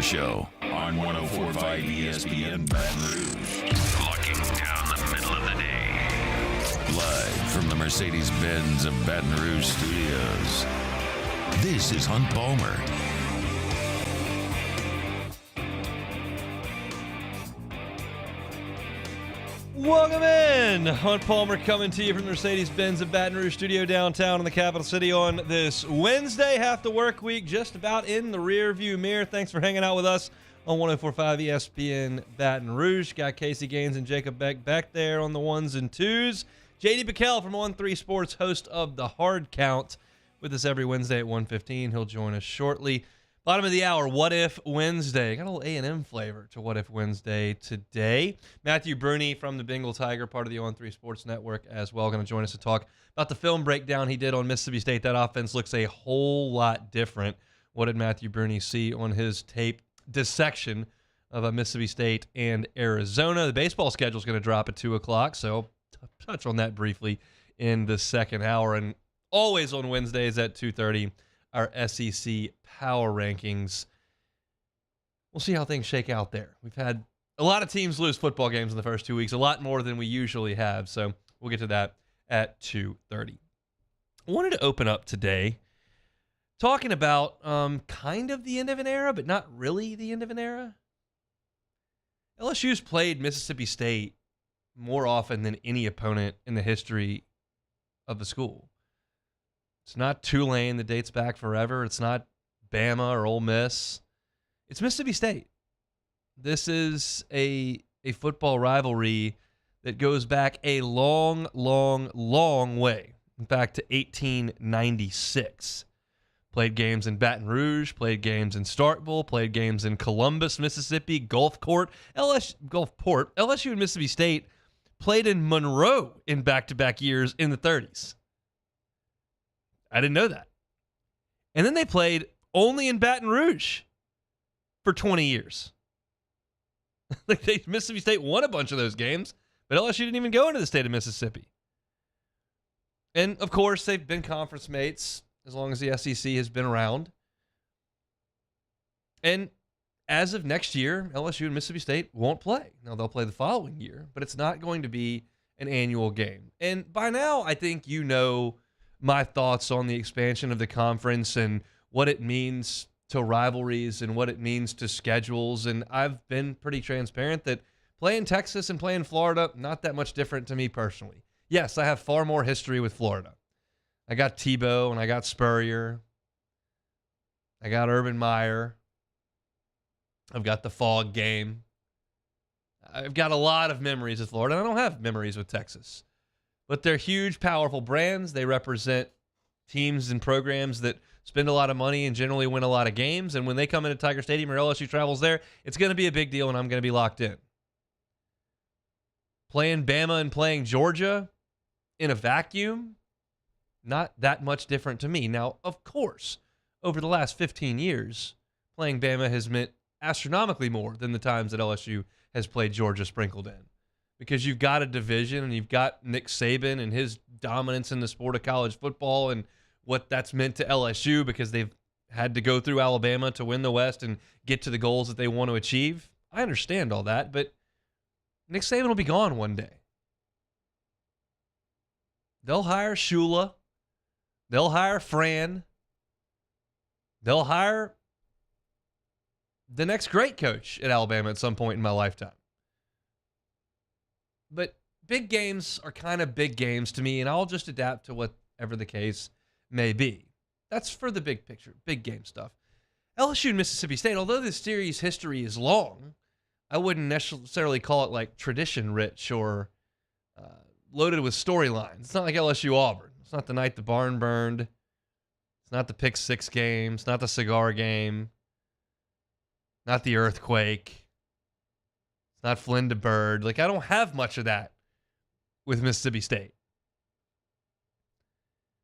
Show on 104.5 ESPN Baton Rouge. Looking down the middle of the day. Live from the Mercedes-Benz of Baton Rouge studios. This is Hunt Palmer. Welcome in. Hunt Palmer coming to you from the Mercedes-Benz of Baton Rouge studio downtown in the capital city on this Wednesday. Half the work week just about in the rear view mirror. Thanks for hanging out with us on 104.5 ESPN Baton Rouge. Got Casey Gaines and Jacob Beck back there on the ones and twos. JD Bickel from On3 Sports, host of The Hard Count, with us every Wednesday at 1:15. He'll join us shortly. Bottom of the hour, What If Wednesday. Got a little A&M flavor to What If Wednesday today. Matthew Bruni from the Bengal Tiger, part of the On3 Sports Network as well, going to join us to talk about the film breakdown he did on Mississippi State. That offense looks a whole lot different. What did Matthew Bruni see on his tape dissection of Mississippi State and Arizona? The baseball schedule is going to drop at 2 o'clock, so touch on that briefly in the second hour. And always on Wednesdays at 2:30, our SEC power rankings. We'll see how things shake out there. We've had a lot of teams lose football games in the first 2 weeks, a lot more than we usually have. So we'll get to that at 2:30. I wanted to open up today talking about kind of the end of an era, but not really the end of an era. LSU's played Mississippi State more often than any opponent in the history of the school. It's not Tulane that dates back forever. It's not Bama or Ole Miss. It's Mississippi State. This is a football rivalry that goes back a long, long, long way. Back to 1896. Played games in Baton Rouge, played games in Starkville, played games in Columbus, Mississippi, Gulfport, LSU and Mississippi State played in Monroe in back-to-back years in the 30s. I didn't know that. And then they played only in Baton Rouge for 20 years. Mississippi State won a bunch of those games, but LSU didn't even go into the state of Mississippi. And, of course, they've been conference mates as long as the SEC has been around. And as of next year, LSU and Mississippi State won't play. Now, they'll play the following year, but it's not going to be an annual game. And by now, I think you know my thoughts on the expansion of the conference and what it means to rivalries and what it means to schedules. And I've been pretty transparent that playing Texas and playing Florida, not that much different to me personally. Yes, I have far more history with Florida. I got Tebow and I got Spurrier. I got Urban Meyer. I've got the Fog game. I've got a lot of memories with Florida. I don't have memories with Texas. But they're huge, powerful brands. They represent teams and programs that spend a lot of money and generally win a lot of games. And when they come into Tiger Stadium or LSU travels there, it's going to be a big deal, and I'm going to be locked in. Playing Bama and playing Georgia in a vacuum, not that much different to me. Now, of course, over the last 15 years, playing Bama has meant astronomically more than the times that LSU has played Georgia sprinkled in. Because you've got a division and you've got Nick Saban and his dominance in the sport of college football and what that's meant to LSU because they've had to go through Alabama to win the West and get to the goals that they want to achieve. I understand all that, but Nick Saban will be gone one day. They'll hire Shula. They'll hire Fran. They'll hire the next great coach at Alabama at some point in my lifetime. But big games are kind of big games to me, and I'll just adapt to whatever the case may be. That's for the big picture, big game stuff. LSU and Mississippi State, although this series history is long, I wouldn't necessarily call it like tradition-rich or loaded with storylines. It's not like LSU Auburn. It's not the night the barn burned. It's not the pick six game. It's not the cigar game. Not the earthquake. It's not Flynn to Bird. Like, I don't have much of that with Mississippi State.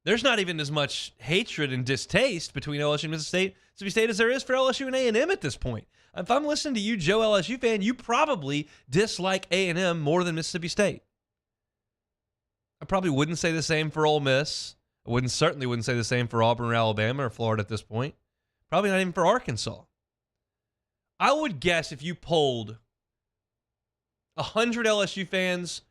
There's not even as much hatred and distaste between LSU and Mississippi State as there is for LSU and A&M at this point. If I'm listening to you, Joe LSU fan, you probably dislike A&M more than Mississippi State. I probably wouldn't say the same for Ole Miss. I certainly wouldn't say the same for Auburn or Alabama or Florida at this point. Probably not even for Arkansas. I would guess if you polled 100 LSU fans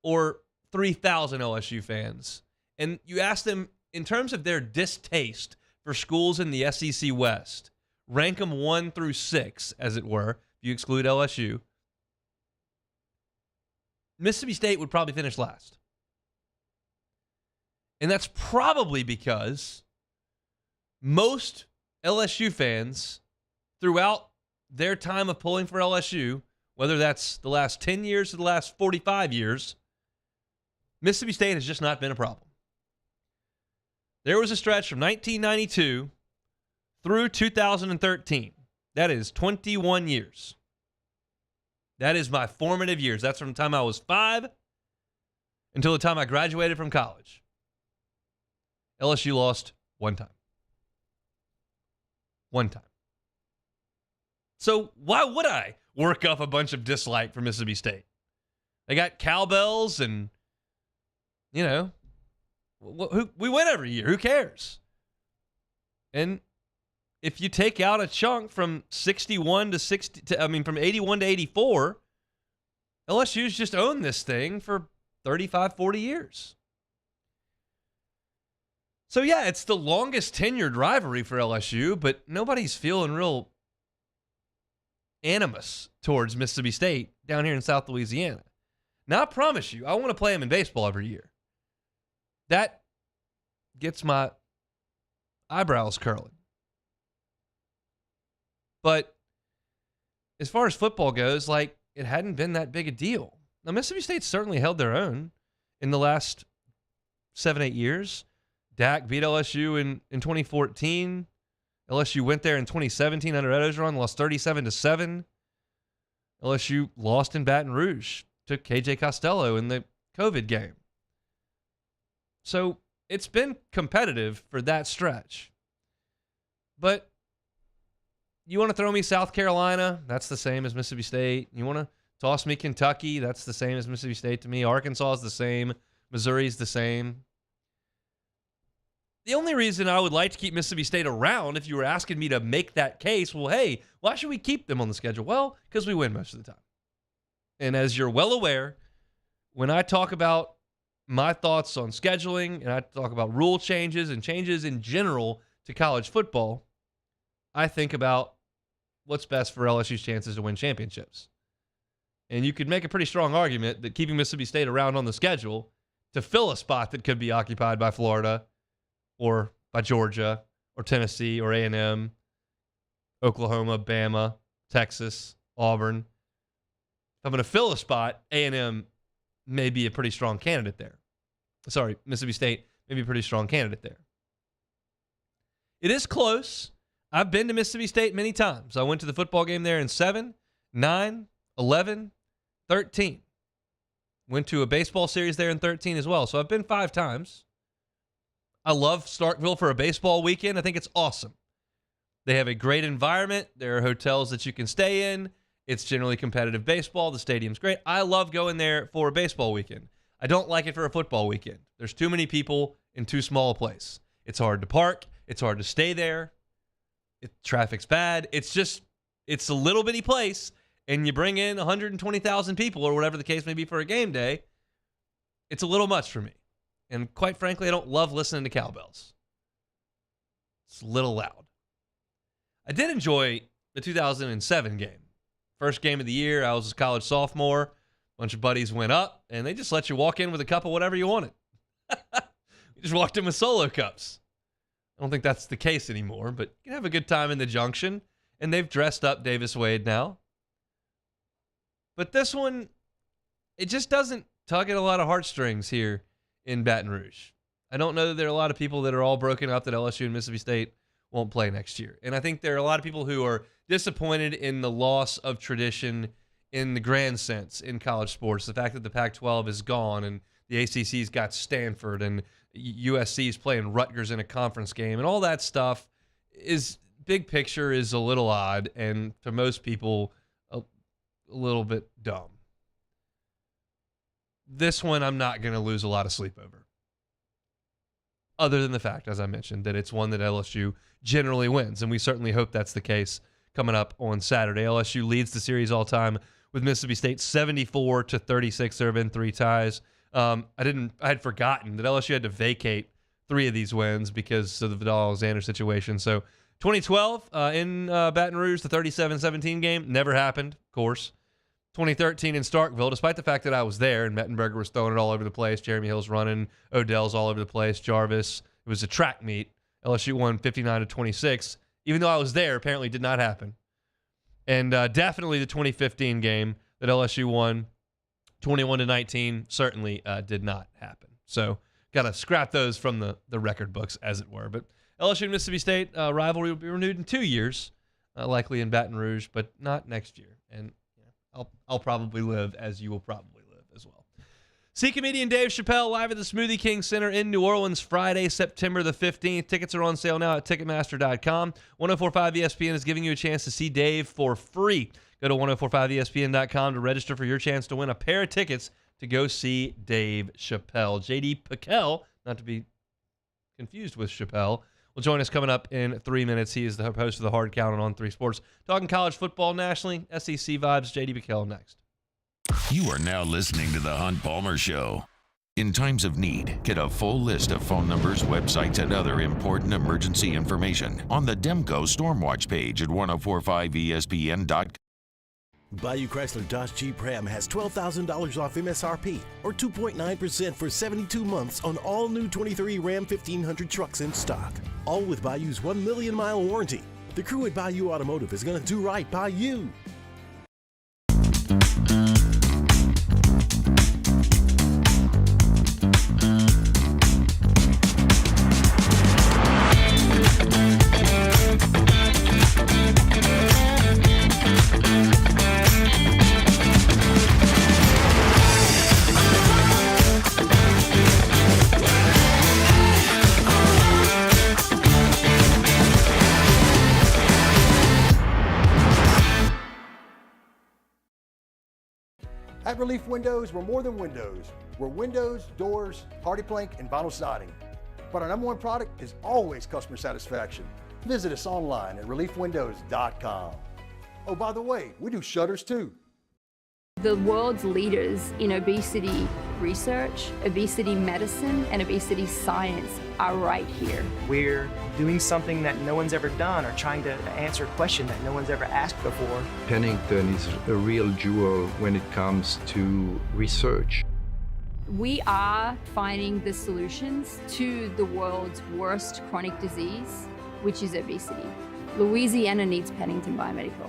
or 3,000 LSU fans, and you asked them in terms of their distaste for schools in the SEC West, rank them 1 through 6, as it were, if you exclude LSU, Mississippi State would probably finish last. And that's probably because most LSU fans throughout their time of pulling for LSU, whether that's the last 10 years or the last 45 years, Mississippi State has just not been a problem. There was a stretch from 1992 through 2013. That is 21 years. That is my formative years. That's from the time I was 5 until the time I graduated from college. LSU lost one time. One time. So why would I work up a bunch of dislike for Mississippi State? They got cowbells and, you know, we win every year. Who cares? And if you take out a chunk from 61 to 60, from 81 to 84, LSU's just owned this thing for 35, 40 years. So, yeah, it's the longest tenured rivalry for LSU, but nobody's feeling real animus towards Mississippi State down here in South Louisiana. Now, I promise you, I want to play them in baseball every year. That gets my eyebrows curling. But as far as football goes, like, it hadn't been that big a deal. Now, Mississippi State certainly held their own in the last 7-8 years. Dak beat LSU in 2014. LSU went there in 2017 under Ed Orgeron, lost 37-7. LSU lost in Baton Rouge, took KJ Costello in the COVID game. So it's been competitive for that stretch. But you want to throw me South Carolina? That's the same as Mississippi State. You want to toss me Kentucky? That's the same as Mississippi State to me. Arkansas is the same. Missouri's the same. The only reason I would like to keep Mississippi State around, if you were asking me to make that case, well, hey, why should we keep them on the schedule? Well, because we win most of the time. And as you're well aware, when I talk about my thoughts on scheduling and I talk about rule changes and changes in general to college football, I think about what's best for LSU's chances to win championships. And you could make a pretty strong argument that keeping Mississippi State around on the schedule to fill a spot that could be occupied by Florida or by Georgia or Tennessee or A&M, Oklahoma, Bama, Texas, Auburn. If I'm going to fill a spot, A&M may be a pretty strong candidate there. Sorry, Mississippi State may be a pretty strong candidate there. It is close. I've been to Mississippi State many times. I went to the football game there in 7, 9, 11, 13. Went to a baseball series there in 13 as well. So I've been 5 times. I love Starkville for a baseball weekend. I think it's awesome. They have a great environment. There are hotels that you can stay in. It's generally competitive baseball. The stadium's great. I love going there for a baseball weekend. I don't like it for a football weekend. There's too many people in too small a place. It's hard to park. It's hard to stay there. Traffic's bad. It's a little bitty place, and you bring in 120,000 people or whatever the case may be for a game day. It's a little much for me. And quite frankly, I don't love listening to cowbells. It's a little loud. I did enjoy the 2007 game. First game of the year. I was a college sophomore. A bunch of buddies went up, and they just let you walk in with a cup of whatever you wanted. We just walked in with solo cups. I don't think that's the case anymore, but you can have a good time in the Junction, and they've dressed up Davis Wade now. But this one, it just doesn't tug at a lot of heartstrings here in Baton Rouge. I don't know that there are a lot of people that are all broken up that LSU and Mississippi State won't play next year. And I think there are a lot of people who are disappointed in the loss of tradition in the grand sense in college sports. The fact that the Pac-12 is gone and the ACC's got Stanford and USC's playing Rutgers in a conference game and all that stuff is, big picture, is a little odd and to most people a little bit dumb. This one I'm not going to lose a lot of sleep over. Other than the fact, as I mentioned, that it's one that LSU generally wins. And we certainly hope that's the case coming up on Saturday. LSU leads the series all time with Mississippi State 74-36. There have been 3 ties. I had forgotten that LSU had to vacate 3 of these wins because of the Vidal Alexander situation. So 2012 in Baton Rouge, the 37-17 game, never happened, of course. 2013 in Starkville, despite the fact that I was there and Mettenberger was throwing it all over the place, Jeremy Hill's running, Odell's all over the place, Jarvis. It was a track meet. LSU won 59-26. Even though I was there, apparently did not happen. And definitely the 2015 game that LSU won 21-19 certainly did not happen. So got to scrap those from the record books, as it were. But LSU and Mississippi State rivalry will be renewed in 2 years, likely in Baton Rouge, but not next year. And I'll probably live as you will probably live as well. See comedian Dave Chappelle live at the Smoothie King Center in New Orleans Friday, September the 15th. Tickets are on sale now at Ticketmaster.com. 104.5 ESPN is giving you a chance to see Dave for free. Go to 104.5ESPN.com to register for your chance to win a pair of tickets to go see Dave Chappelle. J.D. Pickell, not to be confused with Chappelle, will join us coming up in 3 minutes. He is the host of the Hard Count on On3 Sports. Talking college football nationally, SEC vibes. J.D. Pickell next. You are now listening to The Hunt Palmer Show. In times of need, get a full list of phone numbers, websites, and other important emergency information on the Demco Stormwatch page at 1045ESPN.com. Bayou Chrysler Dodge Jeep Ram has $12,000 off MSRP or 2.9% for 72 months on all new 23 Ram 1500 trucks in stock. All with Bayou's 1 million mile warranty. The crew at Bayou Automotive is going to do right by you. At Relief Windows, we're more than windows. We're windows, doors, hardy plank, and vinyl siding. But our #1 product is always customer satisfaction. Visit us online at reliefwindows.com. Oh, by the way, we do shutters too. The world's leaders in obesity research, obesity medicine, and obesity science are right here. We're doing something that no one's ever done or trying to answer a question that no one's ever asked before. Pennington is a real jewel when it comes to research. We are finding the solutions to the world's worst chronic disease, which is obesity. Louisiana needs Pennington Biomedical.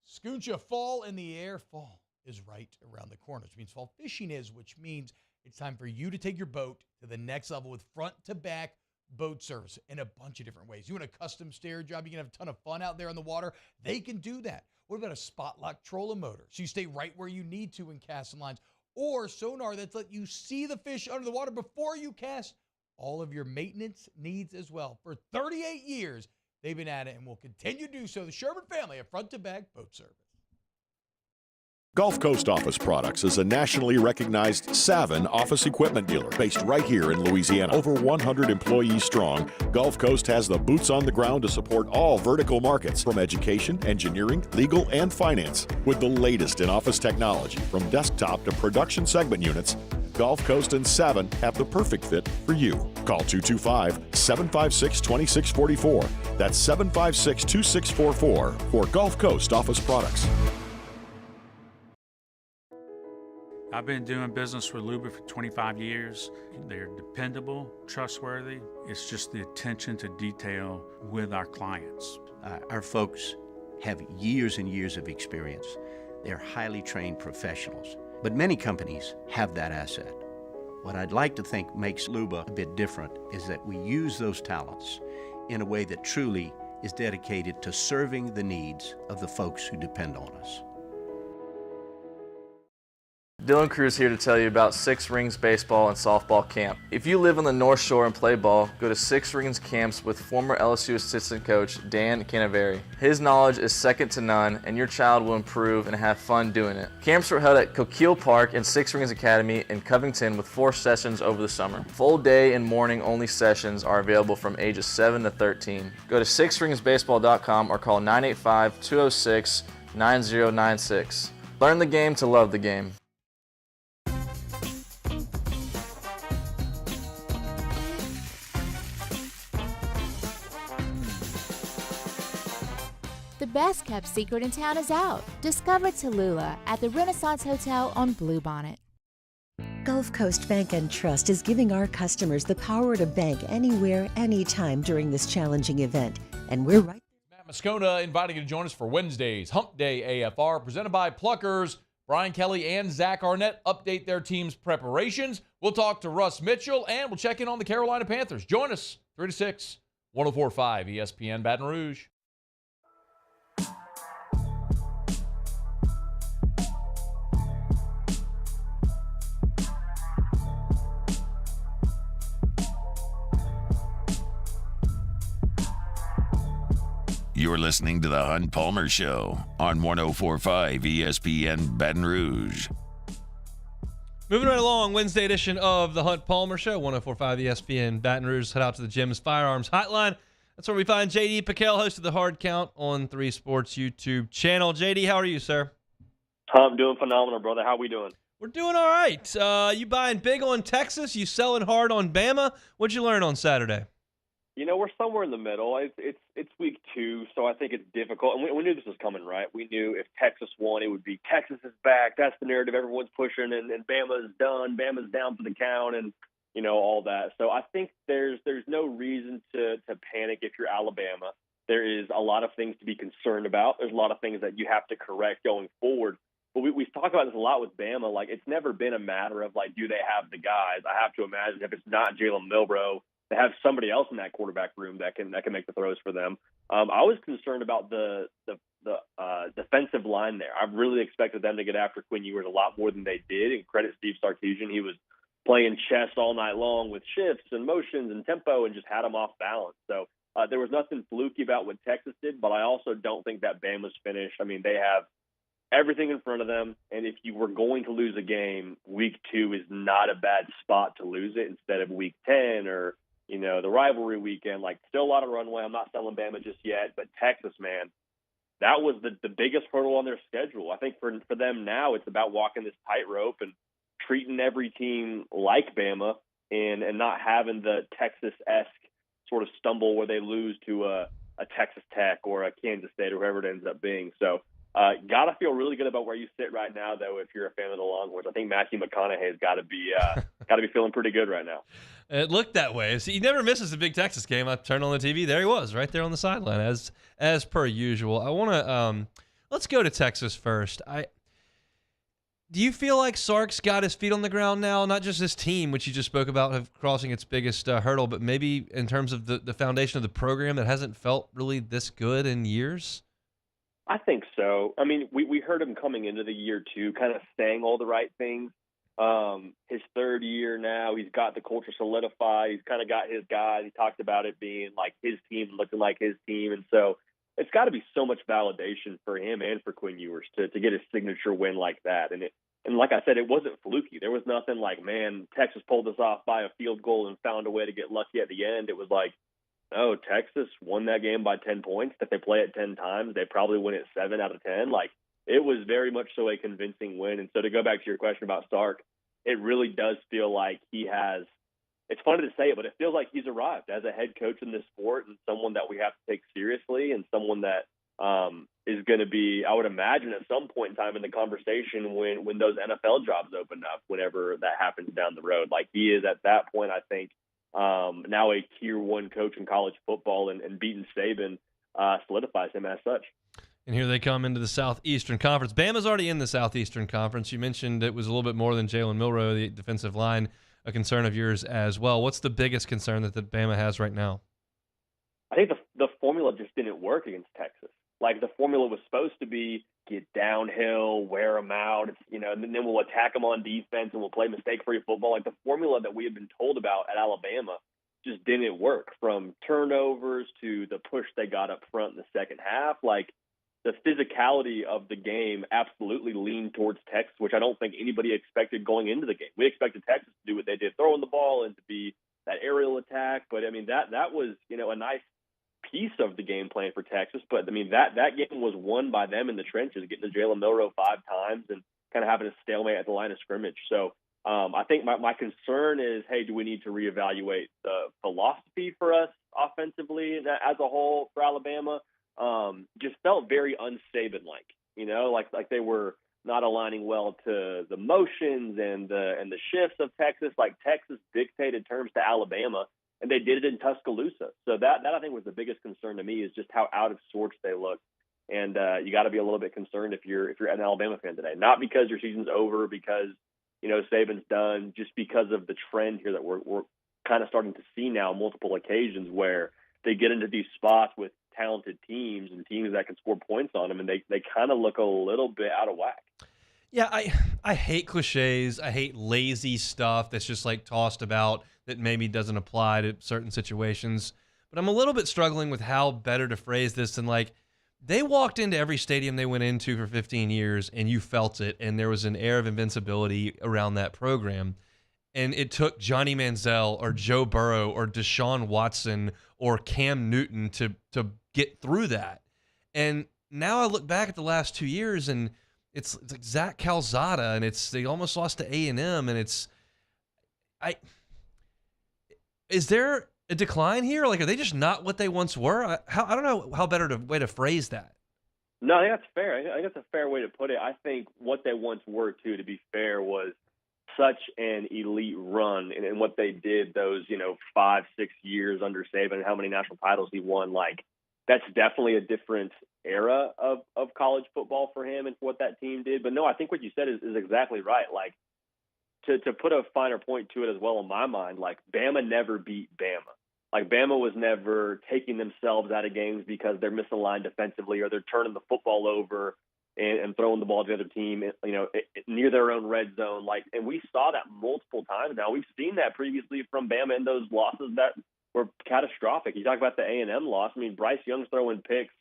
Scooncha, fall in the air. Fall is right around the corner, which means fall fishing is, which means it's time for you to take your boat to the next level with front-to-back boat service in a bunch of different ways. You want a custom stair job, you can have a ton of fun out there on the water. They can do that. What about a spot lock trolling motor? So you stay right where you need to in casting lines. Or sonar that's let you see the fish under the water before you cast. All of your maintenance needs as well. For 38 years, they've been at it and will continue to do so. The Sherman family of front-to-back boat service. Gulf Coast Office Products is a nationally recognized Savin office equipment dealer based right here in Louisiana. Over 100 employees strong, Gulf Coast has the boots on the ground to support all vertical markets from education, engineering, legal, and finance. With the latest in office technology from desktop to production segment units, Gulf Coast and Savin have the perfect fit for you. Call 225-756-2644. That's 756-2644 for Gulf Coast Office Products. I've been doing business with Luba for 25 years. They're dependable, trustworthy. It's just the attention to detail with our clients. Our folks have years and years of experience. They're highly trained professionals. But many companies have that asset. What I'd like to think makes Luba a bit different is that we use those talents in a way that truly is dedicated to serving the needs of the folks who depend on us. Dylan Cruz here to tell you about Six Rings Baseball and Softball Camp. If you live on the North Shore and play ball, go to Six Rings Camps with former LSU assistant coach Dan Canaveri. His knowledge is second to none, and your child will improve and have fun doing it. Camps were held at Coquille Park and Six Rings Academy in Covington with 4 sessions over the summer. Full day and morning only sessions are available from ages 7 to 13. Go to sixringsbaseball.com or call 985-206-9096. Learn the game to love the game. The best kept secret in town is out. Discover Tallulah at the Renaissance Hotel on Bluebonnet. Gulf Coast Bank and Trust is giving our customers the power to bank anywhere, anytime during this challenging event. And we're right. Matt Moscona inviting you to join us for Wednesday's Hump Day AFR, presented by Pluckers. Brian Kelly and Zach Arnett update their team's preparations. We'll talk to Russ Mitchell, and we'll check in on the Carolina Panthers. Join us, 3 to 6, 104.5 ESPN Baton Rouge. You're listening to the Hunt Palmer Show on 104.5 ESPN Baton Rouge. Moving right along, Wednesday edition of the Hunt Palmer Show, 104.5 ESPN Baton Rouge. Head out to the Jim's Firearms Hotline. That's where we find JD Piquel, host of the Hard Count on 3 Sports YouTube channel. JD, how are you, sir? I'm doing phenomenal, brother. How we doing? We're doing all right. You buying big on Texas? You selling hard on Bama? What'd you learn on Saturday? You know, we're somewhere in the middle. It's week 2, so I think it's difficult. And we knew this was coming, right? We knew if Texas won, it would be Texas is back. That's the narrative everyone's pushing, and Bama's done. Bama's down for the count, and you know all that. So I think there's no reason to panic if you're Alabama. There is a lot of things to be concerned about. There's a lot of things that you have to correct going forward. But we've talked about this a lot with Bama. Like, it's never been a matter of like, do they have the guys? I have to imagine if it's not Jalen Milroe, they have somebody else in that quarterback room that can make the throws for them. I was concerned about the defensive line there. I really expected them to get after Quinn Ewers a lot more than they did. And credit Steve Sarkisian, he was playing chess all night long with shifts and motions and tempo and just had them off balance. So there was nothing fluky about what Texas did, but I also don't think that Bama's finished. I mean, they have everything in front of them, and if you were going to lose a game, week 2 is not a bad spot to lose it instead of week 10 or the rivalry weekend. Like, still a lot of runway. I'm not selling Bama just yet, but Texas, man, that was the biggest hurdle on their schedule. I think for them now, it's about walking this tightrope and treating every team like Bama and not having the Texas-esque sort of stumble where they lose to a Texas Tech or a Kansas State or whoever it ends up being. So gotta feel really good about where you sit right now, though. If you're a fan of the Longhorns, I think Matthew McConaughey's got to be feeling pretty good right now. It looked that way. See, he never misses a big Texas game. I turned on the TV. There he was, right there on the sideline, as per usual. I want to let's go to Texas first. Do you feel like Sark's got his feet on the ground now? Not just his team, which you just spoke about, have crossing its biggest hurdle, but maybe in terms of the foundation of the program that hasn't felt really this good in years? I think so. I mean, we heard him coming into the year, too, kind of saying all the right things. His 3rd year now, he's got the culture solidified. He's kind of got his guys. He talked about it being like his team, looking like his team. And so it's got to be so much validation for him and for Quinn Ewers to get his signature win like that. And like I said, it wasn't fluky. There was nothing like, man, Texas pulled this off by a field goal and found a way to get lucky at the end. It was like, no, Texas won that game by 10 points. If they play it 10 times, they probably win it 7 out of 10. Like, it was very much so a convincing win. And so to go back to your question about Sark, it really does feel like he has – it's funny to say it, but it feels like he's arrived as a head coach in this sport and someone that we have to take seriously and someone that is going to be, I would imagine, at some point in time in the conversation when those NFL jobs open up, whenever that happens down the road. Like, he is at that point, I think, now a tier 1 coach in college football, and beating Saban solidifies him as such. And here they come into the Southeastern Conference. Bama's already in the Southeastern Conference. You mentioned it was a little bit more than Jalen Milroe, the defensive line, a concern of yours as well. What's the biggest concern that Bama has right now? I think the formula just didn't work against Texas. Like the formula was supposed to be get downhill, wear them out, and then we'll attack them on defense and we'll play mistake-free football. Like the formula that we had been told about at Alabama just didn't work, from turnovers to the push they got up front in the second half. Like the physicality of the game absolutely leaned towards Texas, which I don't think anybody expected going into the game. We expected Texas to do what they did, throwing the ball and to be that aerial attack. But I mean, that was, a nice piece of the game plan for Texas. But I mean, that game was won by them in the trenches, getting to Jalen Milroe 5 times and kind of having a stalemate at the line of scrimmage. So I think my concern is, hey, do we need to reevaluate the philosophy for us offensively as a whole for Alabama? Just felt very un-Saban-like, like they were not aligning well to the motions and the shifts of Texas. Like Texas dictated terms to Alabama, and they did it in Tuscaloosa. So that I think was the biggest concern to me, is just how out of sorts they looked. And you got to be a little bit concerned if you're an Alabama fan today, not because your season's over, because Saban's done, just because of the trend here that we're kind of starting to see now on multiple occasions, where they get into these spots with talented teams and teams that can score points on them, and they kind of look a little bit out of whack. Yeah, I hate cliches. I hate lazy stuff that's just like tossed about that maybe doesn't apply to certain situations. But I'm a little bit struggling with how better to phrase this than, like, they walked into every stadium they went into for 15 years and you felt it, and there was an air of invincibility around that program. And it took Johnny Manziel or Joe Burrow or Deshaun Watson or Cam Newton to get through that. And now I look back at the last 2 years, and it's like Zach Calzada, and they almost lost to A&M, and is there a decline here? Like, are they just not what they once were? I don't know how better way to phrase that. No, I think that's fair. I think that's a fair way to put it. I think what they once were, too, to be fair, was such an elite run, and what they did those 5-6 years under Saban, and how many national titles he won. Like, that's definitely a different era of college football for him and for what that team did. But no, I think what you said is exactly right. Like, to put a finer point to it as well, in my mind, like, Bama never beat Bama. Like, Bama was never taking themselves out of games because they're misaligned defensively, or they're turning the football over and throwing the ball to the other team, near their own red zone. Like, and we saw that multiple times now. We've seen that previously from Bama in those losses that were catastrophic. You talk about the A&M loss. I mean, Bryce Young's throwing picks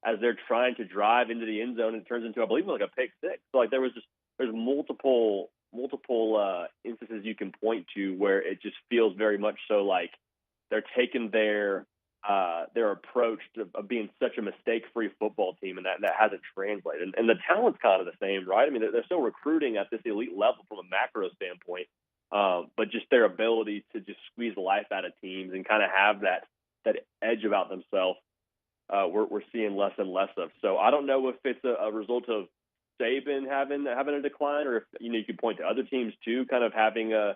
as they're trying to drive into the end zone, and it turns into, I believe, like a pick six. So, like, there's multiple instances you can point to where it just feels very much so like they're taking their approach of being such a mistake-free football team, and that hasn't translated. And the talent's kind of the same, right? I mean, they're still recruiting at this elite level from a macro standpoint, but just their ability to just squeeze the life out of teams and kind of have that edge about themselves, we're seeing less and less of. So I don't know if it's a result of Saban having a decline, or if you could point to other teams too, kind of having a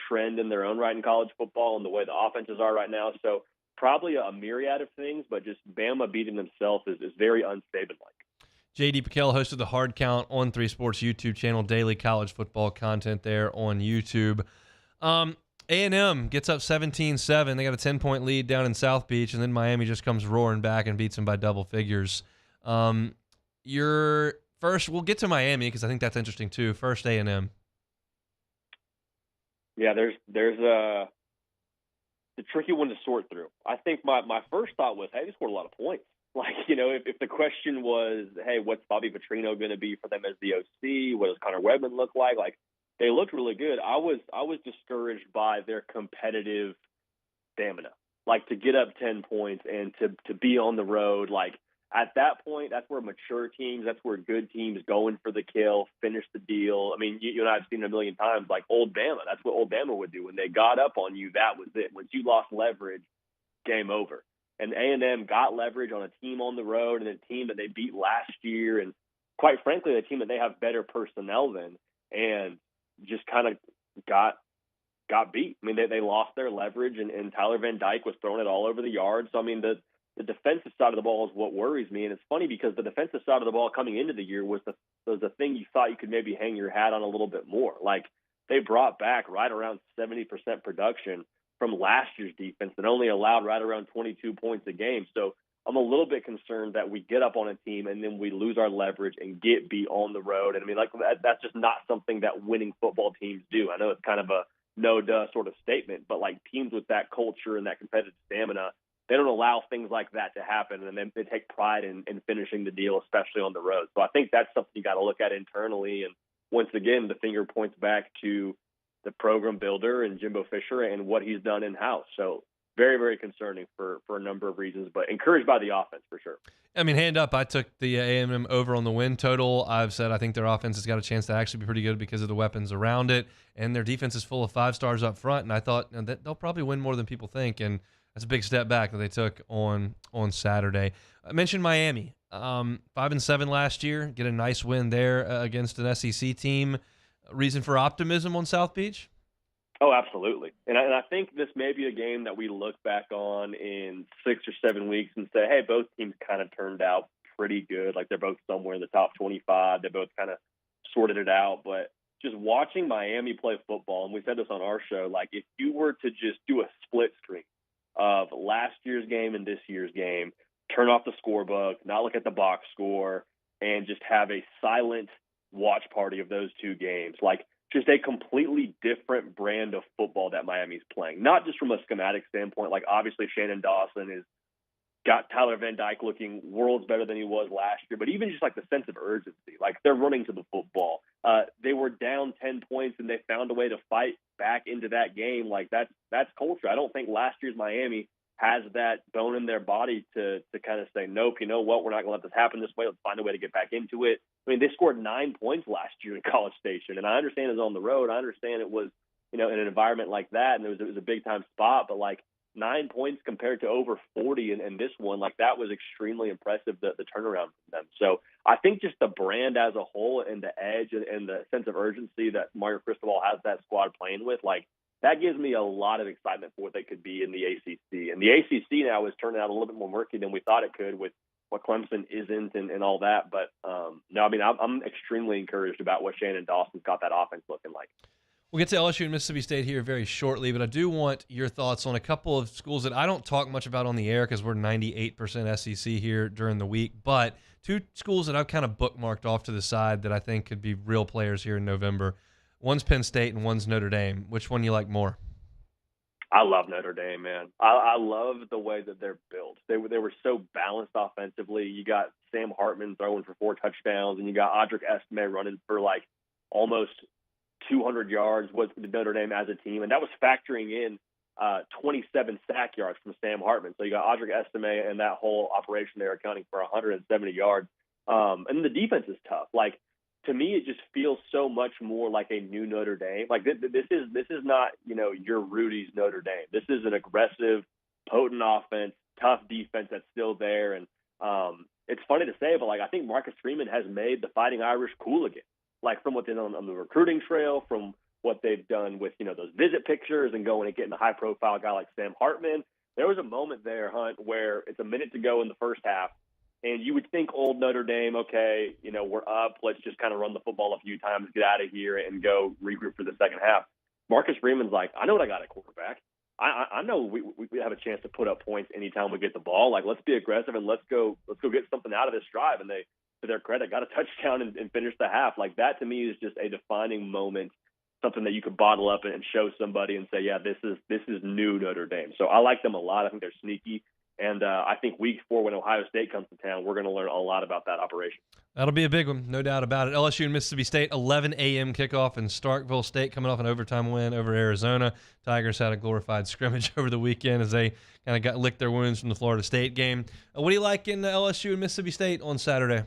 trend in their own right in college football and the way the offenses are right now. So probably a myriad of things, but just Bama beating themselves is very un-Saban-like. J.D. Piquel hosted the Hard Count on 3 Sports YouTube channel, daily college football content there on YouTube. A&M gets up 17-7. They got a 10-point lead down in South Beach, and then Miami just comes roaring back and beats them by double figures. Your first, we'll get to Miami because I think that's interesting too. First, A&M. Yeah, there's a tricky one to sort through. I think my first thought was, hey, they scored a lot of points. Like, if the question was, hey, what's Bobby Petrino going to be for them as the OC? What does Connor Webman look like? Like, they looked really good. I was discouraged by their competitive stamina. Like, to get up 10 points and to be on the road, like, at that point, that's where mature teams, that's where good teams go in for the kill, finish the deal. I mean, you and I have seen it a million times, like old Bama. That's what old Bama would do. When they got up on you, that was it. Once you lost leverage, game over. And A&M got leverage on a team on the road and a team that they beat last year, and quite frankly, a team that they have better personnel than, and just kind of got beat. I mean, they lost their leverage, and Tyler Van Dyke was throwing it all over the yard. So, I mean, the defensive side of the ball is what worries me. And it's funny because the defensive side of the ball coming into the year was the thing you thought you could maybe hang your hat on a little bit more. Like, they brought back right around 70% production from last year's defense that only allowed right around 22 points a game. So I'm a little bit concerned that we get up on a team and then we lose our leverage and get beat on the road. And I mean, like that's just not something that winning football teams do. I know it's kind of a no-duh sort of statement, but like teams with that culture and that competitive stamina, they don't allow things like that to happen, and then they take pride in finishing the deal, especially on the road. So I think that's something you got to look at internally. And once again, the finger points back to the program builder and Jimbo Fisher and what he's done in-house. So very, very concerning for a number of reasons, but encouraged by the offense for sure. I mean, hand up, I took the A&M over on the win total. I've said I think their offense has got a chance to actually be pretty good because of the weapons around it, and their defense is full of 5 stars up front, and I thought that they'll probably win more than people think, and that's a big step back that they took on Saturday. I mentioned Miami, 5-7 last year, get a nice win there against an SEC team. Reason for optimism on South Beach? Oh, absolutely. And I think this may be a game that we look back on in 6 or 7 weeks and say, hey, both teams kind of turned out pretty good. Like they're both somewhere in the top 25. They both kind of sorted it out. But just watching Miami play football, and we said this on our show, like if you were to just do a split screen of last year's game and this year's game, turn off the scorebook, not look at the box score, and just have a silent watch party of those two games, like just a completely different brand of football that Miami's playing. Not just from a schematic standpoint, like obviously Shannon Dawson has got Tyler Van Dyke looking worlds better than he was last year, but even just like the sense of urgency, like they're running to the football. They were down 10 points and they found a way to fight back into that game. Like that's culture. I don't think last year's Miami has that bone in their body to kind of say, nope, you know what, we're not going to let this happen this way. Let's find a way to get back into it. I mean, they scored 9 points last year in College Station, and I understand it was on the road. I understand it was, in an environment like that, and it was a big-time spot, but, like, 9 points compared to over 40 in this one, like, that was extremely impressive, the turnaround from them. So I think just the brand as a whole and the edge and the sense of urgency that Mario Cristobal has that squad playing with, like, that gives me a lot of excitement for what they could be in the ACC. And the ACC now is turning out a little bit more murky than we thought it could with what Clemson isn't and all that. But, no, I mean, I'm extremely encouraged about what Shannon Dawson's got that offense looking like. We'll get to LSU and Mississippi State here very shortly, but I do want your thoughts on a couple of schools that I don't talk much about on the air because we're 98% SEC here during the week, but two schools that I've kind of bookmarked off to the side that I think could be real players here in November. One's Penn State and one's Notre Dame. Which one do you like more? I love Notre Dame, man. I love the way that they're built. They were so balanced offensively. You got Sam Hartman throwing for 4 touchdowns, and you got Audric Estime running for like almost 200 yards with Notre Dame as a team, and that was factoring in 27 sack yards from Sam Hartman. So you got Audric Estime and that whole operation there accounting for 170 yards. And the defense is tough. Like, to me, it just feels so much more like a new Notre Dame. Like this is not, your Rudy's Notre Dame. This is an aggressive, potent offense, tough defense that's still there. And it's funny to say, but like I think Marcus Freeman has made the Fighting Irish cool again. Like from what they've done on the recruiting trail, from what they've done with those visit pictures and going and getting a high-profile guy like Sam Hartman. There was a moment there, Hunt, where it's a minute to go in the first half. And you would think old Notre Dame, okay, we're up. Let's just kind of run the football a few times, get out of here, and go regroup for the second half. Marcus Freeman's like, I know what I got at quarterback. I know we have a chance to put up points anytime we get the ball. Like, let's be aggressive and let's go get something out of this drive. And they, to their credit, got a touchdown and finished the half. Like, that to me is just a defining moment, something that you could bottle up and show somebody and say, yeah, this is new Notre Dame. So I like them a lot. I think they're sneaky. And I think week 4, when Ohio State comes to town, we're going to learn a lot about that operation. That'll be a big one, no doubt about it. LSU and Mississippi State, 11 a.m. kickoff in Starkville State, coming off an overtime win over Arizona. Tigers had a glorified scrimmage over the weekend as they kind of licked their wounds from the Florida State game. What do you like in LSU and Mississippi State on Saturday?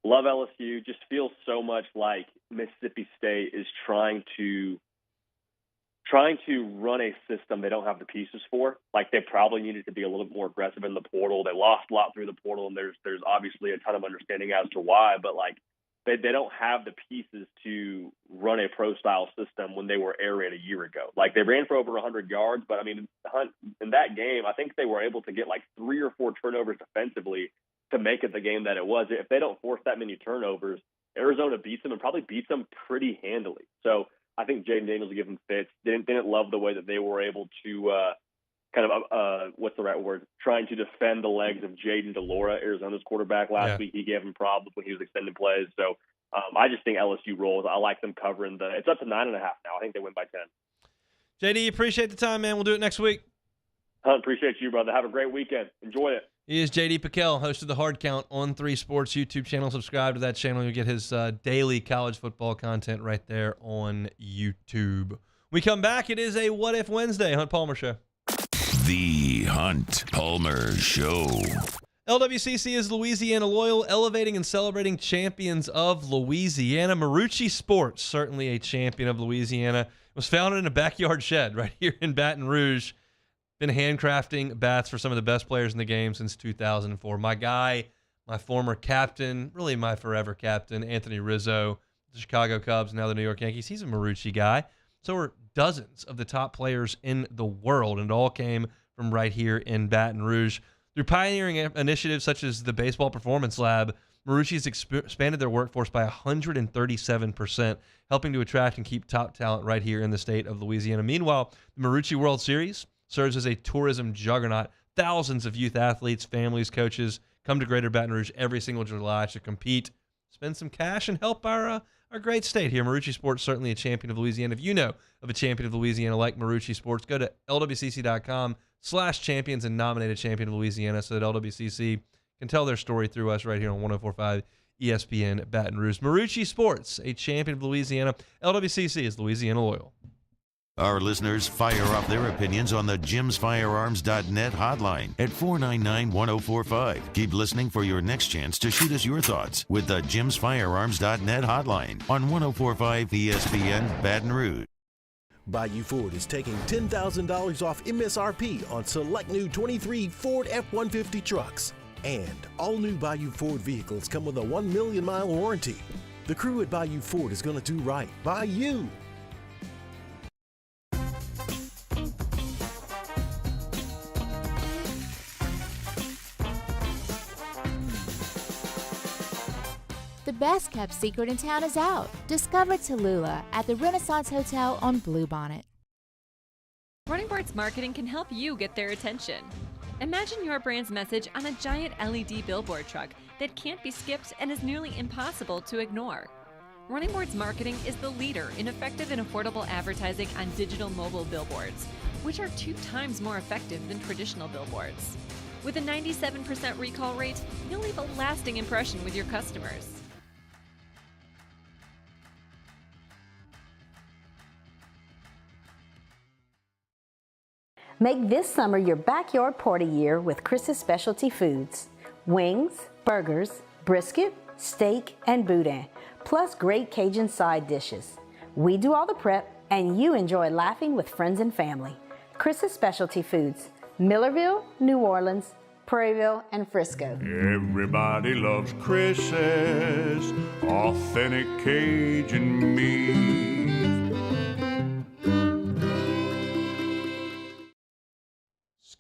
Love LSU. Just feels so much like Mississippi State is trying to run a system they don't have the pieces for. Like, they probably needed to be a little bit more aggressive in the portal. They lost a lot through the portal, and there's obviously a ton of understanding as to why, but like they don't have the pieces to run a pro-style system when they were air raid a year ago. Like, they ran for over 100 yards, but I mean, Hunt, in that game, I think they were able to get like 3 or 4 turnovers defensively to make it the game that it was. If they don't force that many turnovers, Arizona beats them and probably beats them pretty handily. So I think Jaden Daniels will give them fits. Didn't love the way that they were able to kind of what's the right word? Trying to defend the legs of Jaden DeLora, Arizona's quarterback. Last week he gave him problems when he was extending plays. So I just think LSU rolls. I like them covering it's up to 9.5 now. I think they win by 10. JD, appreciate the time, man. We'll do it next week. Hunt, appreciate you, brother. Have a great weekend. Enjoy it. He is JD Piquel, host of the Hard Count on 3 Sports YouTube channel. Subscribe to that channel. You'll get his daily college football content right there on YouTube. We come back. It is a What If Wednesday. Hunt Palmer Show. The Hunt Palmer Show. LWCC is Louisiana Loyal, elevating and celebrating champions of Louisiana. Marucci Sports, certainly a champion of Louisiana, was founded in a backyard shed right here in Baton Rouge. Been handcrafting bats for some of the best players in the game since 2004. My guy, my former captain, really my forever captain, Anthony Rizzo, the Chicago Cubs, now the New York Yankees. He's a Marucci guy. So are dozens of the top players in the world, and it all came from right here in Baton Rouge. Through pioneering initiatives such as the Baseball Performance Lab, Marucci's expanded their workforce by 137%, helping to attract and keep top talent right here in the state of Louisiana. Meanwhile, the Marucci World Series serves as a tourism juggernaut. Thousands of youth athletes, families, coaches come to Greater Baton Rouge every single July to compete, spend some cash, and help our great state here. Marucci Sports, certainly a champion of Louisiana. If you know of a champion of Louisiana like Marucci Sports, go to lwcc.com/champions and nominate a champion of Louisiana so that LWCC can tell their story through us right here on 104.5 ESPN Baton Rouge. Marucci Sports, a champion of Louisiana. LWCC is Louisiana Loyal. Our listeners fire off their opinions on the jimsfirearms.net hotline at 499-1045. Keep listening for your next chance to shoot us your thoughts with the jimsfirearms.net hotline on 104.5 ESPN Baton Rouge. Bayou Ford is taking $10,000 off MSRP on select new 23 Ford F-150 trucks. And all new Bayou Ford vehicles come with a 1 million mile warranty. The crew at Bayou Ford is going to do right by you. The best kept secret in town is out. Discover Tallulah at the Renaissance Hotel on Bluebonnet. Running Boards Marketing can help you get their attention. Imagine your brand's message on a giant LED billboard truck that can't be skipped and is nearly impossible to ignore. Running Boards Marketing is the leader in effective and affordable advertising on digital mobile billboards, which are 2 times more effective than traditional billboards. With a 97% recall rate, you'll leave a lasting impression with your customers. Make this summer your backyard party year with Chris's Specialty Foods. Wings, burgers, brisket, steak, and boudin, plus great Cajun side dishes. We do all the prep, and you enjoy laughing with friends and family. Chris's Specialty Foods, Millerville, New Orleans, Prairieville, and Frisco. Everybody loves Chris's authentic Cajun meat.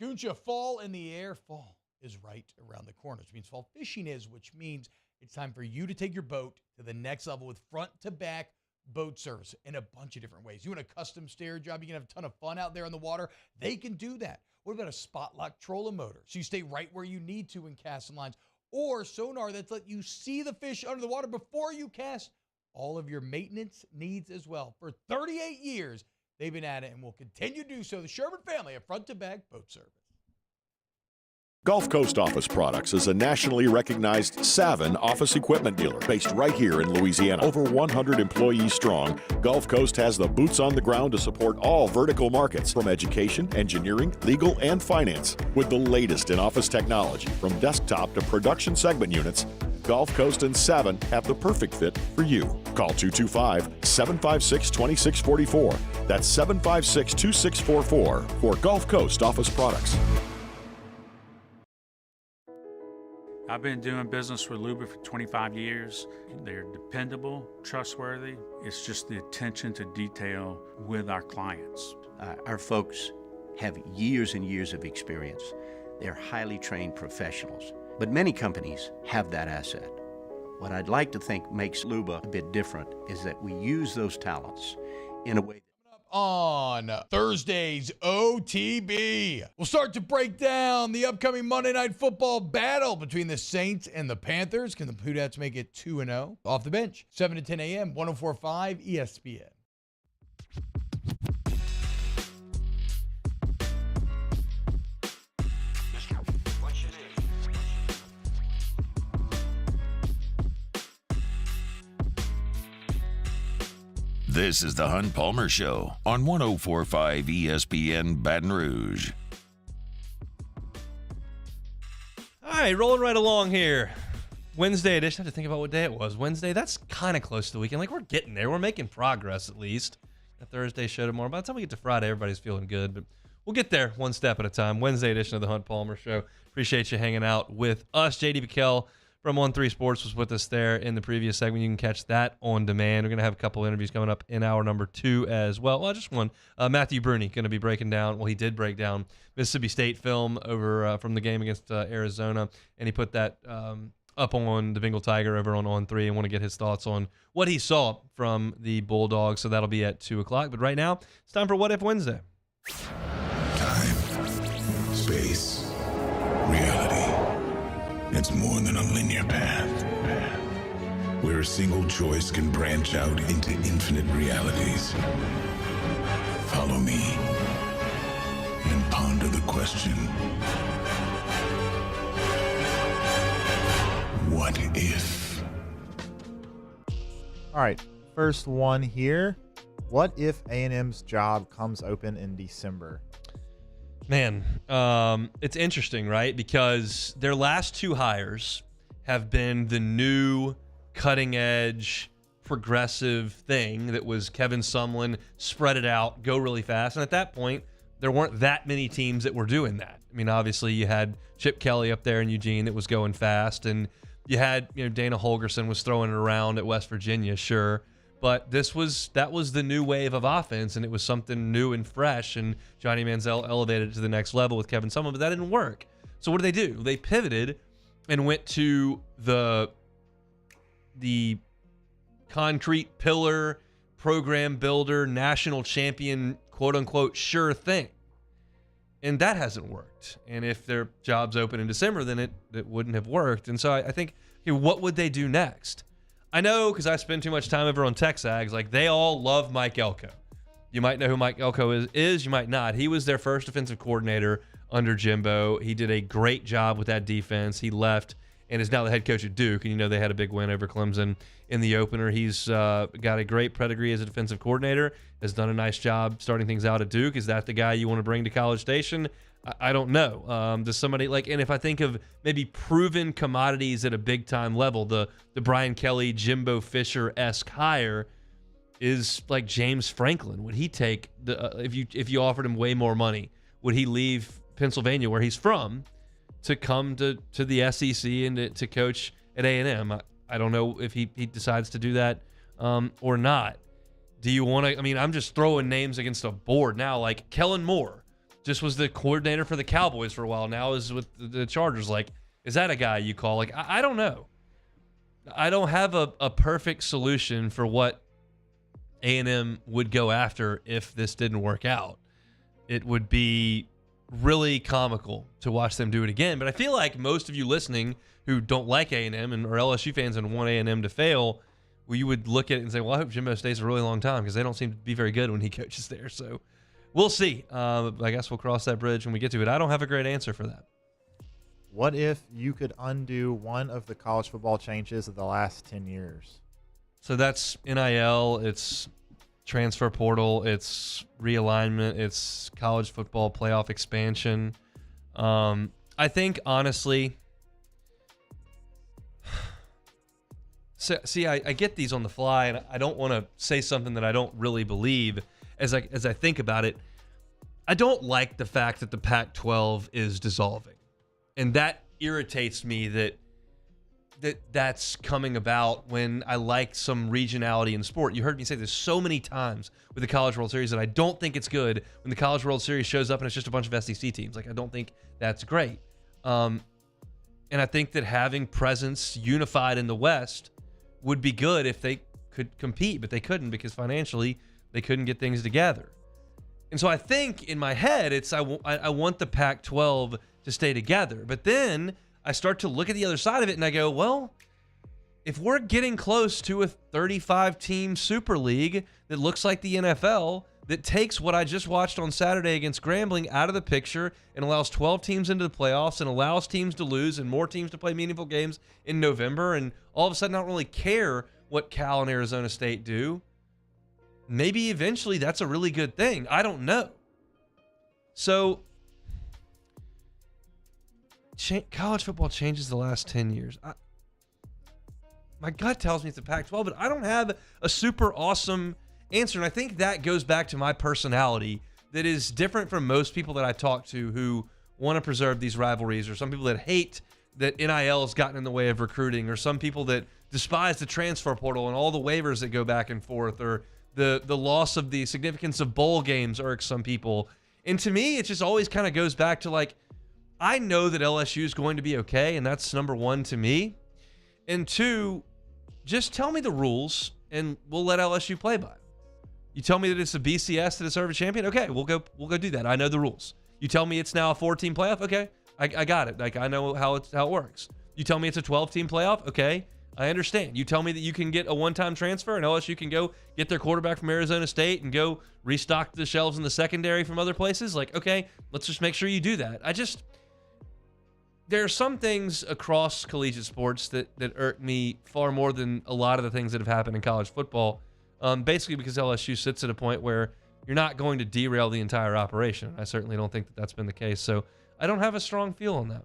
Scooncha fall in the air. Fall is right around the corner, which means fall fishing is, which means it's time for you to take your boat to the next level with front-to-back boat service in a bunch of different ways. You want a custom stair job, you can have a ton of fun out there on the water. They can do that. What about a spot lock trolling motor? So you stay right where you need to in casting lines. Or sonar that's let you see the fish under the water before you cast. All of your maintenance needs as well. For 38 years, they've been at it and will continue to do so. The Sherman family of front-to-back boat service. Gulf Coast Office Products is a nationally recognized Savin office equipment dealer based right here in Louisiana. Over 100 employees strong, Gulf Coast has the boots on the ground to support all vertical markets from education, engineering, legal, and finance. With the latest in office technology from desktop to production segment units, Gulf Coast and Savin have the perfect fit for you. Call 225-756-2644. That's 756-2644 for Gulf Coast Office Products. I've been doing business with Luba for 25 years. They're dependable, trustworthy. It's just the attention to detail with our clients. Our folks have years and years of experience. They're highly trained professionals, but many companies have that asset. What I'd like to think makes Luba a bit different is that we use those talents in a way. on Thursday's OTB. We'll start to break down the upcoming Monday Night Football battle between the Saints and the Panthers. Can the Poohdats make it 2-0? Off the bench, 7 to 10 a.m., 104.5 ESPN. This is the Hunt Palmer Show on 104.5 ESPN Baton Rouge. All right, rolling right along here. Wednesday edition. I had to think about what day it was. Wednesday, that's kind of close to the weekend. Like, we're getting there. We're making progress, at least. A Thursday show tomorrow. By the time we get to Friday, everybody's feeling good. But we'll get there one step at a time. Wednesday edition of the Hunt Palmer Show. Appreciate you hanging out with us. JD Bukel from On3 Sports was with us there in the previous segment. You can catch that on demand. We're going to have a couple of interviews coming up in hour number 2 as well. Well, just one. Matthew Bruni going to be breaking down, well, he did break down Mississippi State film over from the game against Arizona, and he put that up on the Bengal Tiger over on On3, and want to get his thoughts on what he saw from the Bulldogs. So that'll be at 2 o'clock. But right now, it's time for What If Wednesday. Time, space, reality. It's more than a linear path, where a single choice can branch out into infinite realities. Follow me and ponder the question, what if? All right, first one here. What if A&M's job comes open in December? Man, it's interesting, right? Because their last 2 hires have been the new cutting-edge, progressive thing that was Kevin Sumlin, spread it out, go really fast. And at that point, there weren't that many teams that were doing that. I mean, obviously, you had Chip Kelly up there in Eugene that was going fast, and you had, Dana Holgerson was throwing it around at West Virginia, sure. But that was the new wave of offense, and it was something new and fresh, and Johnny Manziel elevated it to the next level with Kevin Sumlin, but that didn't work. So what did they do? They pivoted and went to the concrete pillar, program builder, national champion, quote-unquote, sure thing. And that hasn't worked. And if their job's open in December, then it wouldn't have worked. And so I think, what would they do next? I know, because I spend too much time over on Texags, like, they all love Mike Elko. You might know who Mike Elko is, you might not. He was their first defensive coordinator under Jimbo. He did a great job with that defense. He left and is now the head coach at Duke, and they had a big win over Clemson in the opener. He's got a great pedigree as a defensive coordinator, has done a nice job starting things out at Duke. Is that the guy you want to bring to College Station? I don't know. Does somebody and if I think of maybe proven commodities at a big time level, the Brian Kelly, Jimbo Fisher-esque hire is like James Franklin. Would he take if you offered him way more money? Would he leave Pennsylvania, where he's from, to come to the SEC and to coach at A&M? I don't know if he decides to do that or not. Do you want to? I mean, I'm just throwing names against a board now. Like Kellen Moore just was the coordinator for the Cowboys for a while. Now is with the Chargers. Like, is that a guy you call? Like, I don't know. I don't have a perfect solution for what A&M would go after if this didn't work out. It would be really comical to watch them do it again. But I feel like most of you listening who don't like A&M and are LSU fans and want A&M to fail, well, you would look at it and say, well, I hope Jimbo stays a really long time, because they don't seem to be very good when he coaches there. So we'll see. I guess we'll cross that bridge when we get to it. I don't have a great answer for that. What if you could undo one of the college football changes of the last 10 years? So that's NIL, it's transfer portal, it's realignment, it's college football playoff expansion. I think, honestly, I get these on the fly, and I don't want to say something that I don't really believe as I think about it. I don't like the fact that the Pac-12 is dissolving. And that irritates me that's coming about when I like some regionality in sport. You heard me say this so many times with the College World Series that I don't think it's good when the College World Series shows up and it's just a bunch of SEC teams. Like, I don't think that's great. And I think that having presence unified in the West would be good if they could compete, but they couldn't because financially they couldn't get things together. And so I think in my head, I want the Pac-12 to stay together. But then I start to look at the other side of it and I go, well, if we're getting close to a 35-team Super League that looks like the NFL, that takes what I just watched on Saturday against Grambling out of the picture and allows 12 teams into the playoffs and allows teams to lose and more teams to play meaningful games in November, and all of a sudden I don't really care what Cal and Arizona State do, maybe eventually that's a really good thing. I don't know. So college football changes the last 10 years. My gut tells me it's the Pac-12, but I don't have a super awesome answer. And I think that goes back to my personality that is different from most people that I talk to who want to preserve these rivalries, or some people that hate that NIL has gotten in the way of recruiting, or some people that despise the transfer portal and all the waivers that go back and forth, or the loss of the significance of bowl games irks some people. And to me, it just always kind of goes back to like, I know that LSU is going to be okay, and that's number one to me. And two, just tell me the rules and we'll let LSU play by them. You tell me that it's a BCS to deserve a champion? Okay, we'll go do that. I know the rules. You tell me it's now a 4-team playoff? Okay, I got it. Like, I know how it works. You tell me it's a 12-team playoff? Okay, I understand. You tell me that you can get a one-time transfer and LSU can go get their quarterback from Arizona State and go restock the shelves in the secondary from other places? Like, okay, let's just make sure you do that. There are some things across collegiate sports that irk me far more than a lot of the things that have happened in college football. Basically because LSU sits at a point where you're not going to derail the entire operation. I certainly don't think that that's been the case. So I don't have a strong feel on that.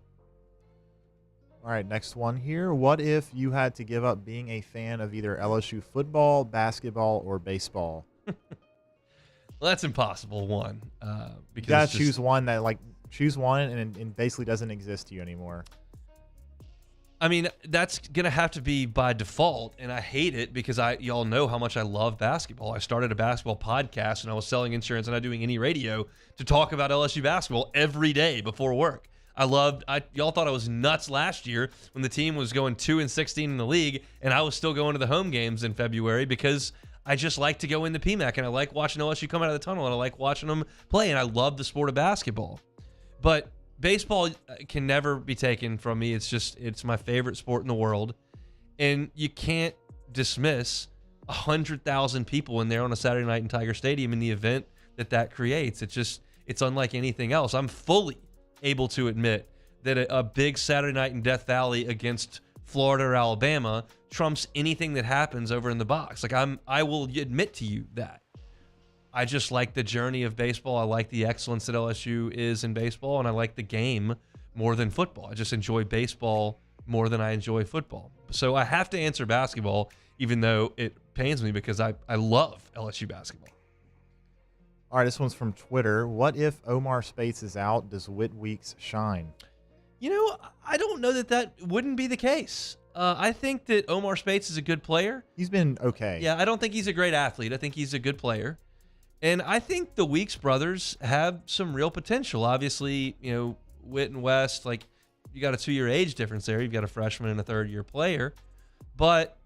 All right, next one here. What if you had to give up being a fan of either LSU football, basketball, or baseball? Well, that's impossible, one. Because you gotta choose one and basically doesn't exist to you anymore. I mean, that's going to have to be by default, and I hate it because y'all know how much I love basketball. I started a basketball podcast, and I was selling insurance and not doing any radio to talk about LSU basketball every day before work. Y'all thought I was nuts last year when the team was going 2-16 in the league, and I was still going to the home games in February because I just like to go in the PMAC, and I like watching LSU come out of the tunnel, and I like watching them play, and I love the sport of basketball. But baseball can never be taken from me. It's my favorite sport in the world. And you can't dismiss 100,000 people in there on a Saturday night in Tiger Stadium in the event that creates. It's unlike anything else. I'm fully able to admit that a big Saturday night in Death Valley against Florida or Alabama trumps anything that happens over in the box. Like I will admit to you that. I just like the journey of baseball. I like the excellence that LSU is in baseball, and I like the game more than football. I just enjoy baseball more than I enjoy football. So I have to answer basketball, even though it pains me because I love LSU basketball. All right, this one's from Twitter. What if Omar Speights is out? Does Whit Weeks shine? You know, I don't know that wouldn't be the case. I think that Omar Speights is a good player. He's been okay. Yeah, I don't think he's a great athlete. I think he's a good player. And I think the Weeks brothers have some real potential. Obviously, you know, Whit and West, like, you got a 2-year age difference there. You've got a freshman and a third-year player. But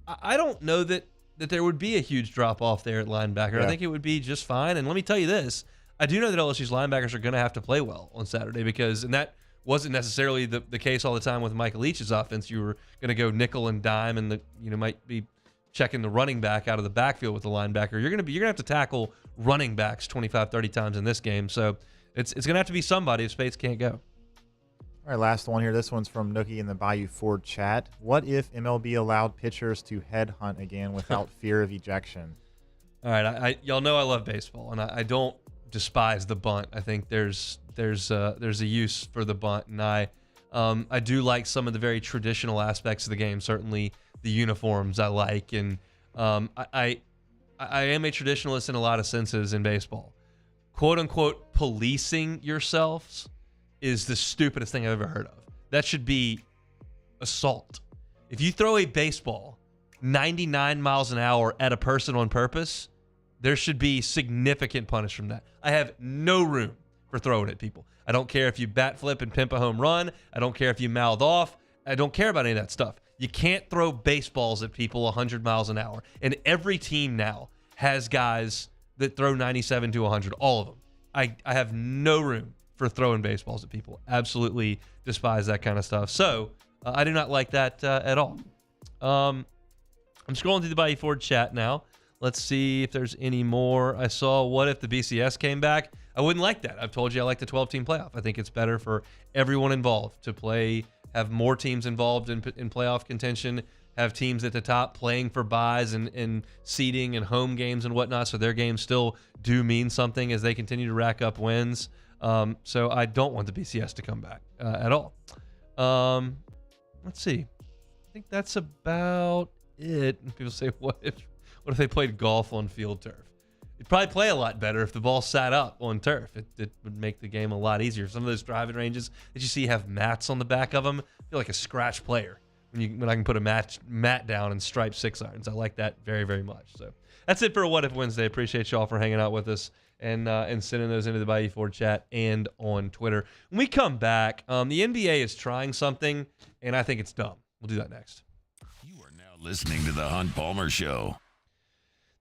I don't know that there would be a huge drop-off there at linebacker. Yeah. I think it would be just fine. And let me tell you this. I do know that LSU's linebackers are going to have to play well on Saturday and that wasn't necessarily the case all the time with Michael Leach's offense. You were going to go nickel and dime and might be checking the running back out of the backfield with the linebacker. You're going to have to tackle running backs 25, 30 times in this game. So it's going to have to be somebody if Speights can't go. All right, last one here. This one's from Nookie in the Bayou Ford chat. What if MLB allowed pitchers to headhunt again without fear of ejection? All right, y'all know I love baseball, and I don't despise the bunt. I think there's a use for the bunt, and I do like some of the very traditional aspects of the game. Certainly the uniforms I like, and I am a traditionalist in a lot of senses in baseball. Quote unquote policing yourselves is the stupidest thing I've ever heard of. That should be assault. If you throw a baseball 99 miles an hour at a person on purpose, there should be significant punishment from that. I have no room for throwing at people. I don't care if you bat flip and pimp a home run. I don't care if you mouth off. I don't care about any of that stuff. You can't throw baseballs at people 100 miles an hour. And every team now has guys that throw 97 to 100, all of them. I have no room for throwing baseballs at people. Absolutely despise that kind of stuff. So I do not like that at all. I'm scrolling through the Bayou Ford chat now. Let's see if there's any more. I saw, what if the BCS came back? I wouldn't like that. I've told you I like the 12-team playoff. I think it's better for everyone involved to play, have more teams involved in playoff contention, have teams at the top playing for buys and seeding and home games and whatnot, so their games still do mean something as they continue to rack up wins. So I don't want the BCS to come back at all. Let's see. I think that's about it. People say, what if they played golf on field turf? It'd probably play a lot better if the ball sat up on turf. It would make the game a lot easier. Some of those driving ranges that you see have mats on the back of them, I feel like a scratch player when I can put a mat down and stripe 6 irons. I like that very, very much. So that's it for What If Wednesday. Appreciate y'all for hanging out with us and sending those into the Bayou Ford chat and on Twitter. When we come back, the NBA is trying something, and I think it's dumb. We'll do that next. Listening to the Hunt Palmer Show.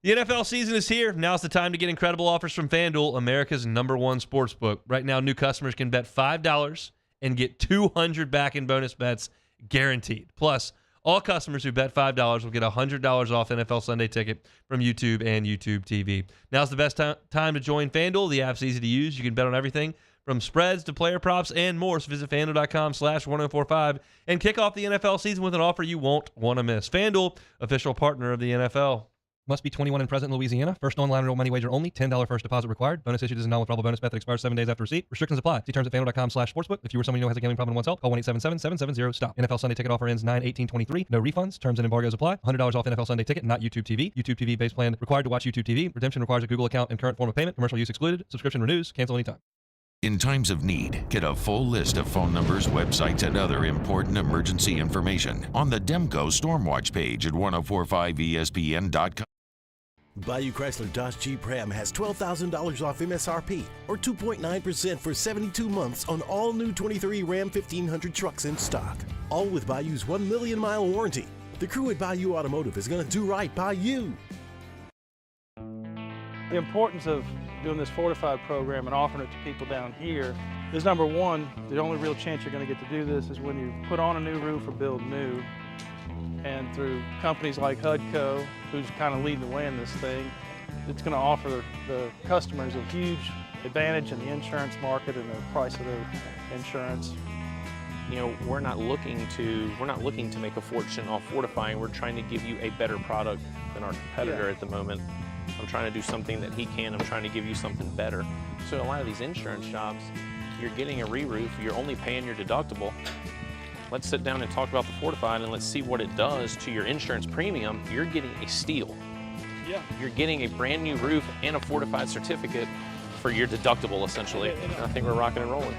The NFL season is here. Now's the time to get incredible offers from FanDuel, America's #1 sportsbook. Right now, new customers can bet $5 and get $200 back in bonus bets guaranteed. Plus, all customers who bet $5 will get $100 off NFL Sunday Ticket from YouTube and YouTube TV. Now's the best time to join FanDuel. The app's easy to use. You can bet on everything from spreads to player props and more. So visit FanDuel.com/1045 and kick off the NFL season with an offer you won't want to miss. FanDuel, official partner of the NFL. Must be 21 and present in Louisiana. First online real money wager only. $10 first deposit required. Bonus issued as a non-withdrawable bonus bet that expires 7 days after receipt. Restrictions apply. See terms at FanDuel.com/sportsbook. If you or someone you know has a gambling problem and wants help, call 1-877-770-STOP. NFL Sunday Ticket offer ends 9/18/23. No refunds. Terms and embargoes apply. $100 off NFL Sunday Ticket, not YouTube TV. YouTube TV base plan required to watch YouTube TV. Redemption requires a Google account and current form of payment. Commercial use excluded. Subscription renews. Cancel anytime. In times of need, get a full list of phone numbers, websites, and other important emergency information on the Demco Stormwatch page at 1045ESPN.com. Bayou Chrysler Dodge Jeep Ram has $12,000 off MSRP or 2.9% for 72 months on all new 23 Ram 1500 trucks in stock. All with Bayou's 1 million mile warranty. The crew at Bayou Automotive is going to do right by you. The importance of doing this Fortified program and offering it to people down here is, number one, the only real chance you're going to get to do this is when you put on a new roof or build new. And through companies like HUDCO, who's kind of leading the way in this thing, it's going to offer the customers a huge advantage in the insurance market and the price of their insurance. You know, we're not looking to make a fortune off fortifying. We're trying to give you a better product than our competitor at the moment. I'm trying to do something that he can. I'm trying to give you something better. So a lot of these insurance jobs, you're getting a re-roof, you're only paying your deductible. Let's sit down and talk about the Fortified and let's see what it does to your insurance premium. You're getting a steal. Yeah. You're getting a brand new roof and a Fortified certificate for your deductible, essentially. And I think we're rocking and rolling.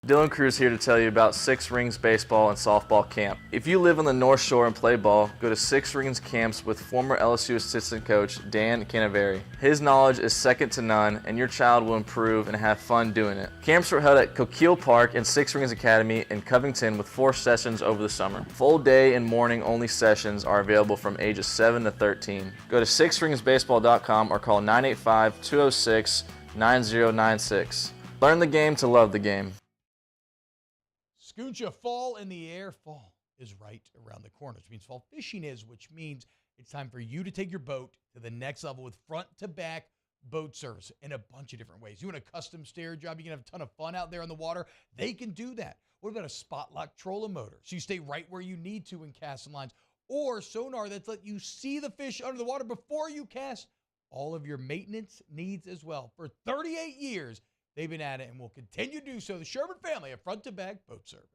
Dylan Cruz here to tell you about Six Rings Baseball and Softball Camp. If you live on the North Shore and play ball, go to Six Rings Camps with former LSU assistant coach Dan Canaveri. His knowledge is second to none, and your child will improve and have fun doing it. Camps were held at Coquille Park and Six Rings Academy in Covington with 4 sessions over the summer. Full day and morning only sessions are available from ages 7 to 13. Go to sixringsbaseball.com or call 985-206-9096. Learn the game to love the game. Scooncha, fall in the air. Fall is right around the corner, which means fall fishing is, which means it's time for you to take your boat to the next level with front-to-back boat service in a bunch of different ways. You want a custom stair job, you can have a ton of fun out there on the water. They can do that. What about a spot lock trolling motor? So you stay right where you need to in casting lines. Or sonar that's let you see the fish under the water before you cast. All of your maintenance needs as well. For 38 years, they've been at it and will continue to do so. The Sherman family of front-to-back boat service.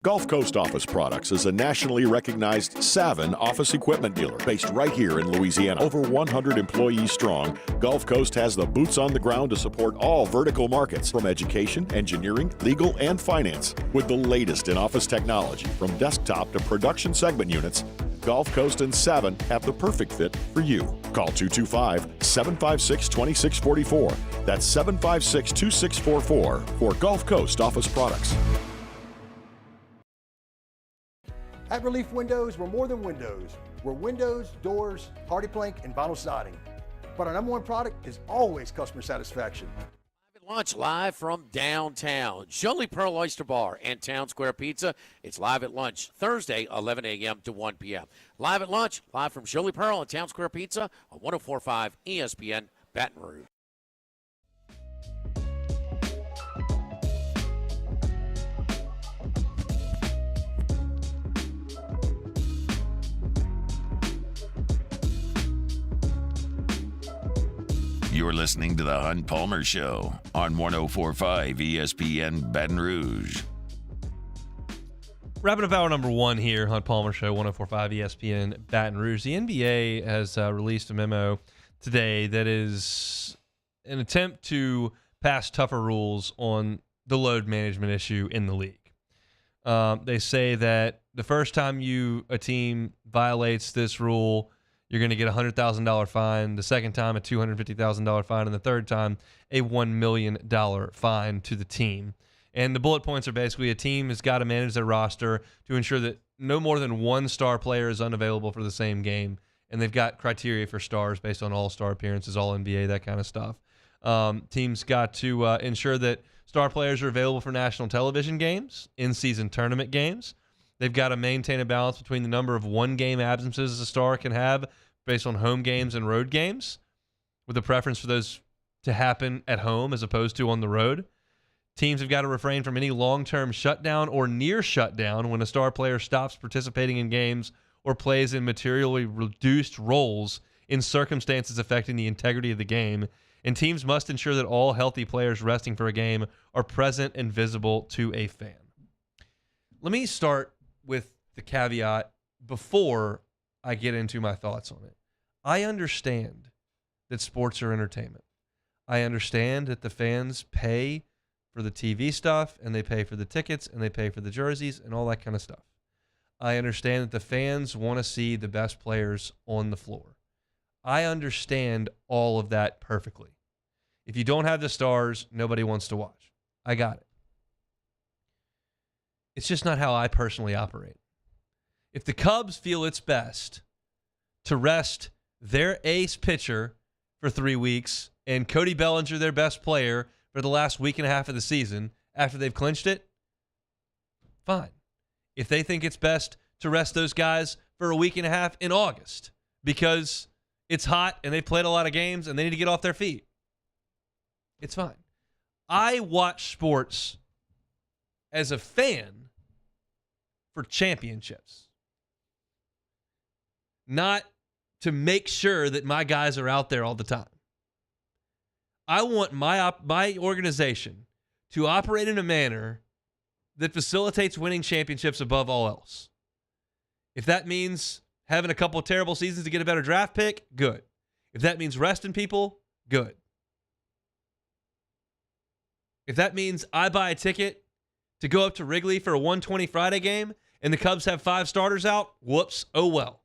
Gulf Coast Office Products is a nationally recognized Savin office equipment dealer based right here in Louisiana. Over 100 employees strong, Gulf Coast has the boots on the ground to support all vertical markets from education, engineering, legal, and finance. With the latest in office technology from desktop to production segment units, Gulf Coast and Savin have the perfect fit for you. Call 225-756-2644. That's 756-2644 for Gulf Coast office products. At Relief Windows, we're more than windows. We're windows, doors, hardy plank, and vinyl siding. But our number one product is always customer satisfaction. Lunch live from downtown. Jolie Pearl Oyster Bar and Town Square Pizza. It's live at lunch Thursday, 11 a.m. to 1 p.m. Live at lunch, live from Jolie Pearl and Town Square Pizza on 104.5 ESPN Baton Rouge. You're listening to the Hunt Palmer Show on 104.5 ESPN Baton Rouge. Wrapping up hour number one here, Hunt Palmer Show, 104.5 ESPN Baton Rouge. The NBA has released a memo today that is an attempt to pass tougher rules on the load management issue in the league. They say that the first time a team violates this rule, you're going to get a $100,000 fine. The second time, a $250,000 fine. And the third time, a $1 million fine to the team. And the bullet points are basically a team has got to manage their roster to ensure that no more than one star player is unavailable for the same game. And they've got criteria for stars based on all-star appearances, all-NBA, that kind of stuff. Teams got to ensure that star players are available for national television games, in-season tournament games. They've got to maintain a balance between the number of one-game absences a star can have based on home games and road games, with a preference for those to happen at home as opposed to on the road. Teams have got to refrain from any long-term shutdown or near shutdown when a star player stops participating in games or plays in materially reduced roles in circumstances affecting the integrity of the game. And teams must ensure that all healthy players resting for a game are present and visible to a fan. Let me start with the caveat before I get into my thoughts on it. I understand that sports are entertainment. I understand that the fans pay for the TV stuff, and they pay for the tickets, and they pay for the jerseys, and all that kind of stuff. I understand that the fans want to see the best players on the floor. I understand all of that perfectly. If you don't have the stars, nobody wants to watch. I got it. It's just not how I personally operate. If the Cubs feel it's best to rest their ace pitcher for 3 weeks and Cody Bellinger, their best player, for the last week and a half of the season after they've clinched it, fine. If they think it's best to rest those guys for a week and a half in August because it's hot and they've played a lot of games and they need to get off their feet, it's fine. I watch sports as a fan for championships, not to make sure that my guys are out there all the time. I want my organization to operate in a manner that facilitates winning championships above all else. If that means having a couple of terrible seasons to get a better draft pick, good. If that means resting people, good. If that means I buy a ticket to go up to Wrigley for a 1:20 Friday game and the Cubs have 5 starters out, whoops, oh well.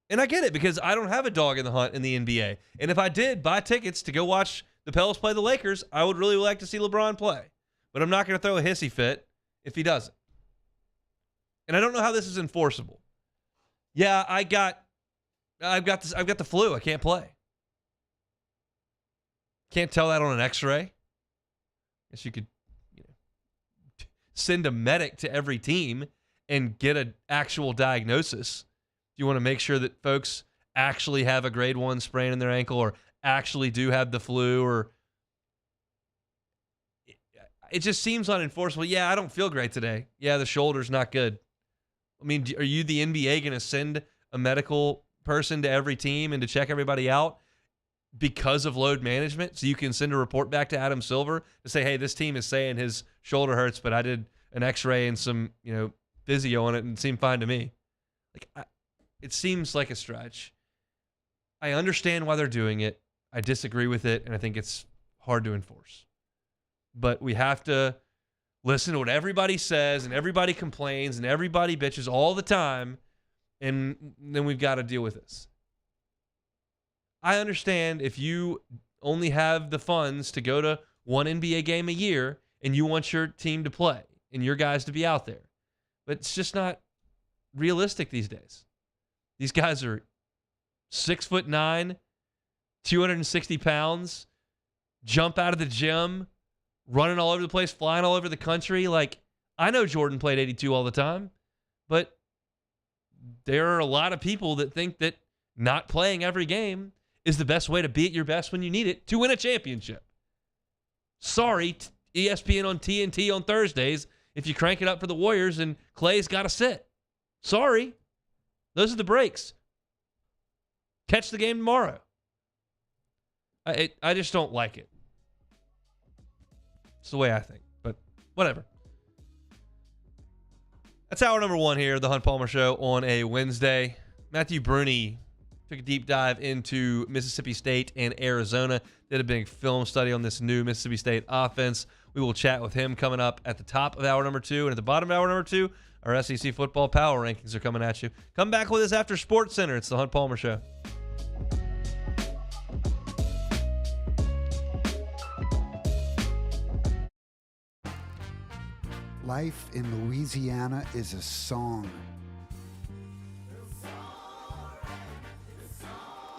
And I get it because I don't have a dog in the hunt in the NBA. And if I did buy tickets to go watch the Pels play the Lakers, I would really like to see LeBron play. But I'm not going to throw a hissy fit if he doesn't. And I don't know how this is enforceable. Yeah, I've got the flu. I can't play. Can't tell that on an X-ray. Guess you could send a medic to every team and get an actual diagnosis. If you want to make sure that folks actually have a grade 1 sprain in their ankle or actually do have the flu, or it just seems unenforceable. Yeah, I don't feel great today. Yeah, the shoulder's not good. I mean, are you the NBA going to send a medical person to every team and to check everybody out because of load management? So you can send a report back to Adam Silver to say, hey, this team is saying his shoulder hurts, but I did an X-ray and some, physio on it and it seemed fine to me. It seems like a stretch. I understand why they're doing it. I disagree with it, and I think it's hard to enforce. But we have to listen to what everybody says and everybody complains and everybody bitches all the time, and then we've got to deal with this. I understand if you only have the funds to go to one NBA game a year and you want your team to play and your guys to be out there. But it's just not realistic these days. These guys are 6'9", 260 pounds, jump out of the gym, running all over the place, flying all over the country. Like, I know Jordan played 82 all the time, but there are a lot of people that think that not playing every game is the best way to be at your best when you need it to win a championship. Sorry, ESPN on TNT on Thursdays, if you crank it up for the Warriors and Clay's got to sit. Sorry. Those are the breaks. Catch the game tomorrow. I just don't like it. It's the way I think, but whatever. That's hour number 1 here, the Hunt Palmer Show on a Wednesday. Matthew Bruni took a deep dive into Mississippi State and Arizona, did a big film study on this new Mississippi State offense. We will chat with him coming up at the top of hour number 2. And at the bottom of hour number 2, our SEC football power rankings are coming at you. Come back with us after Sports Center. It's the Hunt Palmer Show. Life in Louisiana is a song.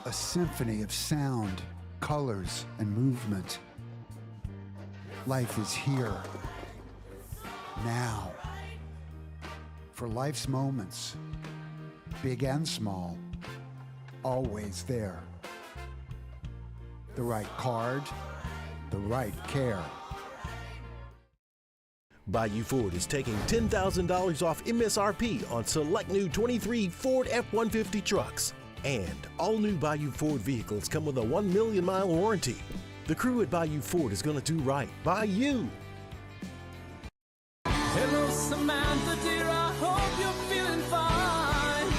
A symphony of sound, colors, and movement. Life is here, now. For life's moments, big and small, always there. The right card, the right care. Bayou Ford is taking $10,000 off MSRP on select new 23 Ford F-150 trucks. And all new Bayou Ford vehicles come with a 1 million mile warranty. The crew at Bayou Ford is going to do right by you. Hello, Samantha, dear, I hope you're feeling fine.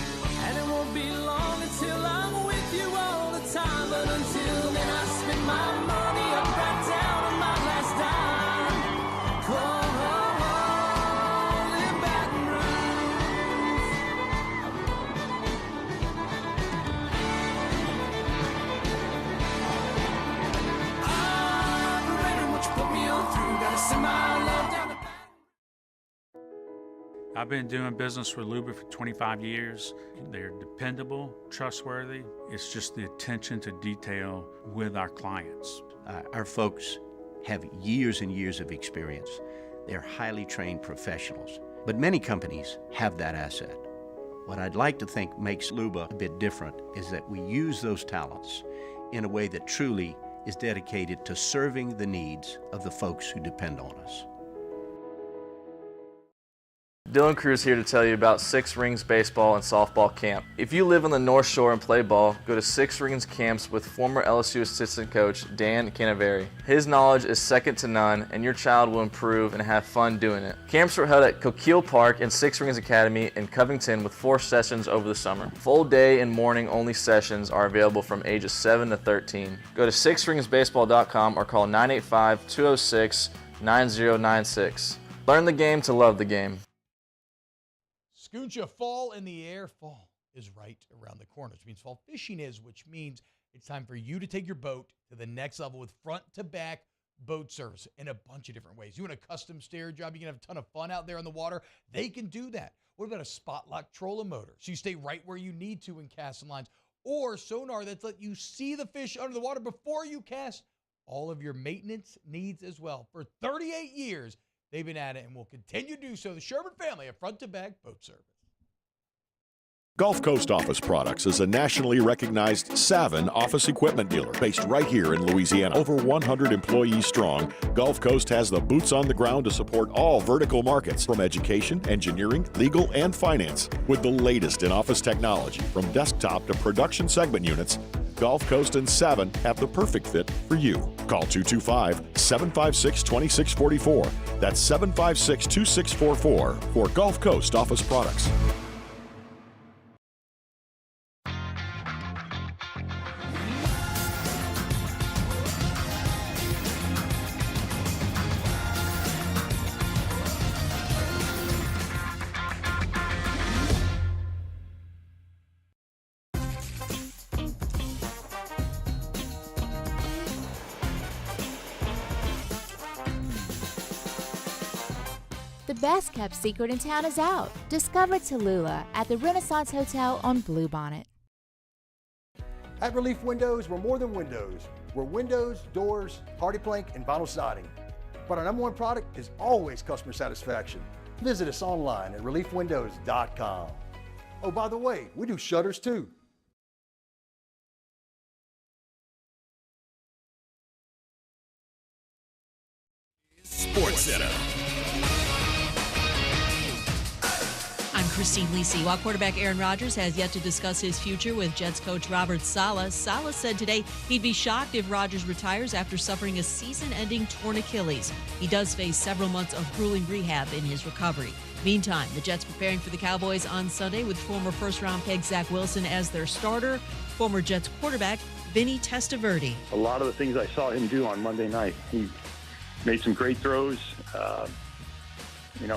And it won't be long until I'm with you all the time. But until then, I spend my money up right down on my last dime. Come on, in Baton Rouge. I'm ready, what you put me on through. Gotta send my love down the I've been doing business with Luba for 25 years. They're dependable, trustworthy. It's just the attention to detail with our clients. Our folks have years and years of experience. They're highly trained professionals. But many companies have that asset. What I'd like to think makes Luba a bit different is that we use those talents in a way that truly is dedicated to serving the needs of the folks who depend on us. Dylan Cruz here to tell you about Six Rings Baseball and Softball Camp. If you live on the North Shore and play ball, go to Six Rings Camps with former LSU assistant coach Dan Canaveri. His knowledge is second to none, and your child will improve and have fun doing it. Camps are held at Coquille Park and Six Rings Academy in Covington with 4 sessions over the summer. Full day and morning only sessions are available from ages 7 to 13. Go to sixringsbaseball.com or call 985-206-9096. Learn the game to love the game. Scooncha, fall in the air. Fall is right around the corner, which means fall fishing is, which means it's time for you to take your boat to the next level with front-to-back boat service in a bunch of different ways. You want a custom stair job, you can have a ton of fun out there on the water, they can do that. What about a spot lock trolling motor? So you stay right where you need to in casting lines, or sonar that's let you see the fish under the water before you cast. All of your maintenance needs as well. For 38 years, they've been at it and will continue to do so. The Sherman family of front-to-back boat service. Gulf Coast Office Products is a nationally recognized Savin office equipment dealer based right here in Louisiana. Over 100 employees strong, Gulf Coast has the boots on the ground to support all vertical markets from education, engineering, legal, and finance. With the latest in office technology from desktop to production segment units, Gulf Coast and Savin have the perfect fit for you. Call 225-756-2644. That's 756-2644 for Gulf Coast Office Products. the best-kept secret in town is out. Discover Tallulah at the Renaissance Hotel on Bluebonnet. At Relief Windows, we're more than windows. We're windows, doors, hardy plank, and vinyl siding. But our number one product is always customer satisfaction. Visit us online at reliefwindows.com. Oh, by the way, we do shutters too. Sports Center. I'm Christine Lisi. While quarterback Aaron Rodgers has yet to discuss his future with Jets coach Robert Saleh, Saleh said today he'd be shocked if Rodgers retires after suffering a season-ending torn Achilles. He does face several months of grueling rehab in his recovery. Meantime, the Jets preparing for the Cowboys on Sunday with former first-round pick Zach Wilson as their starter, former Jets quarterback Vinny Testaverde. A lot of the things I saw him do on Monday night, he made some great throws.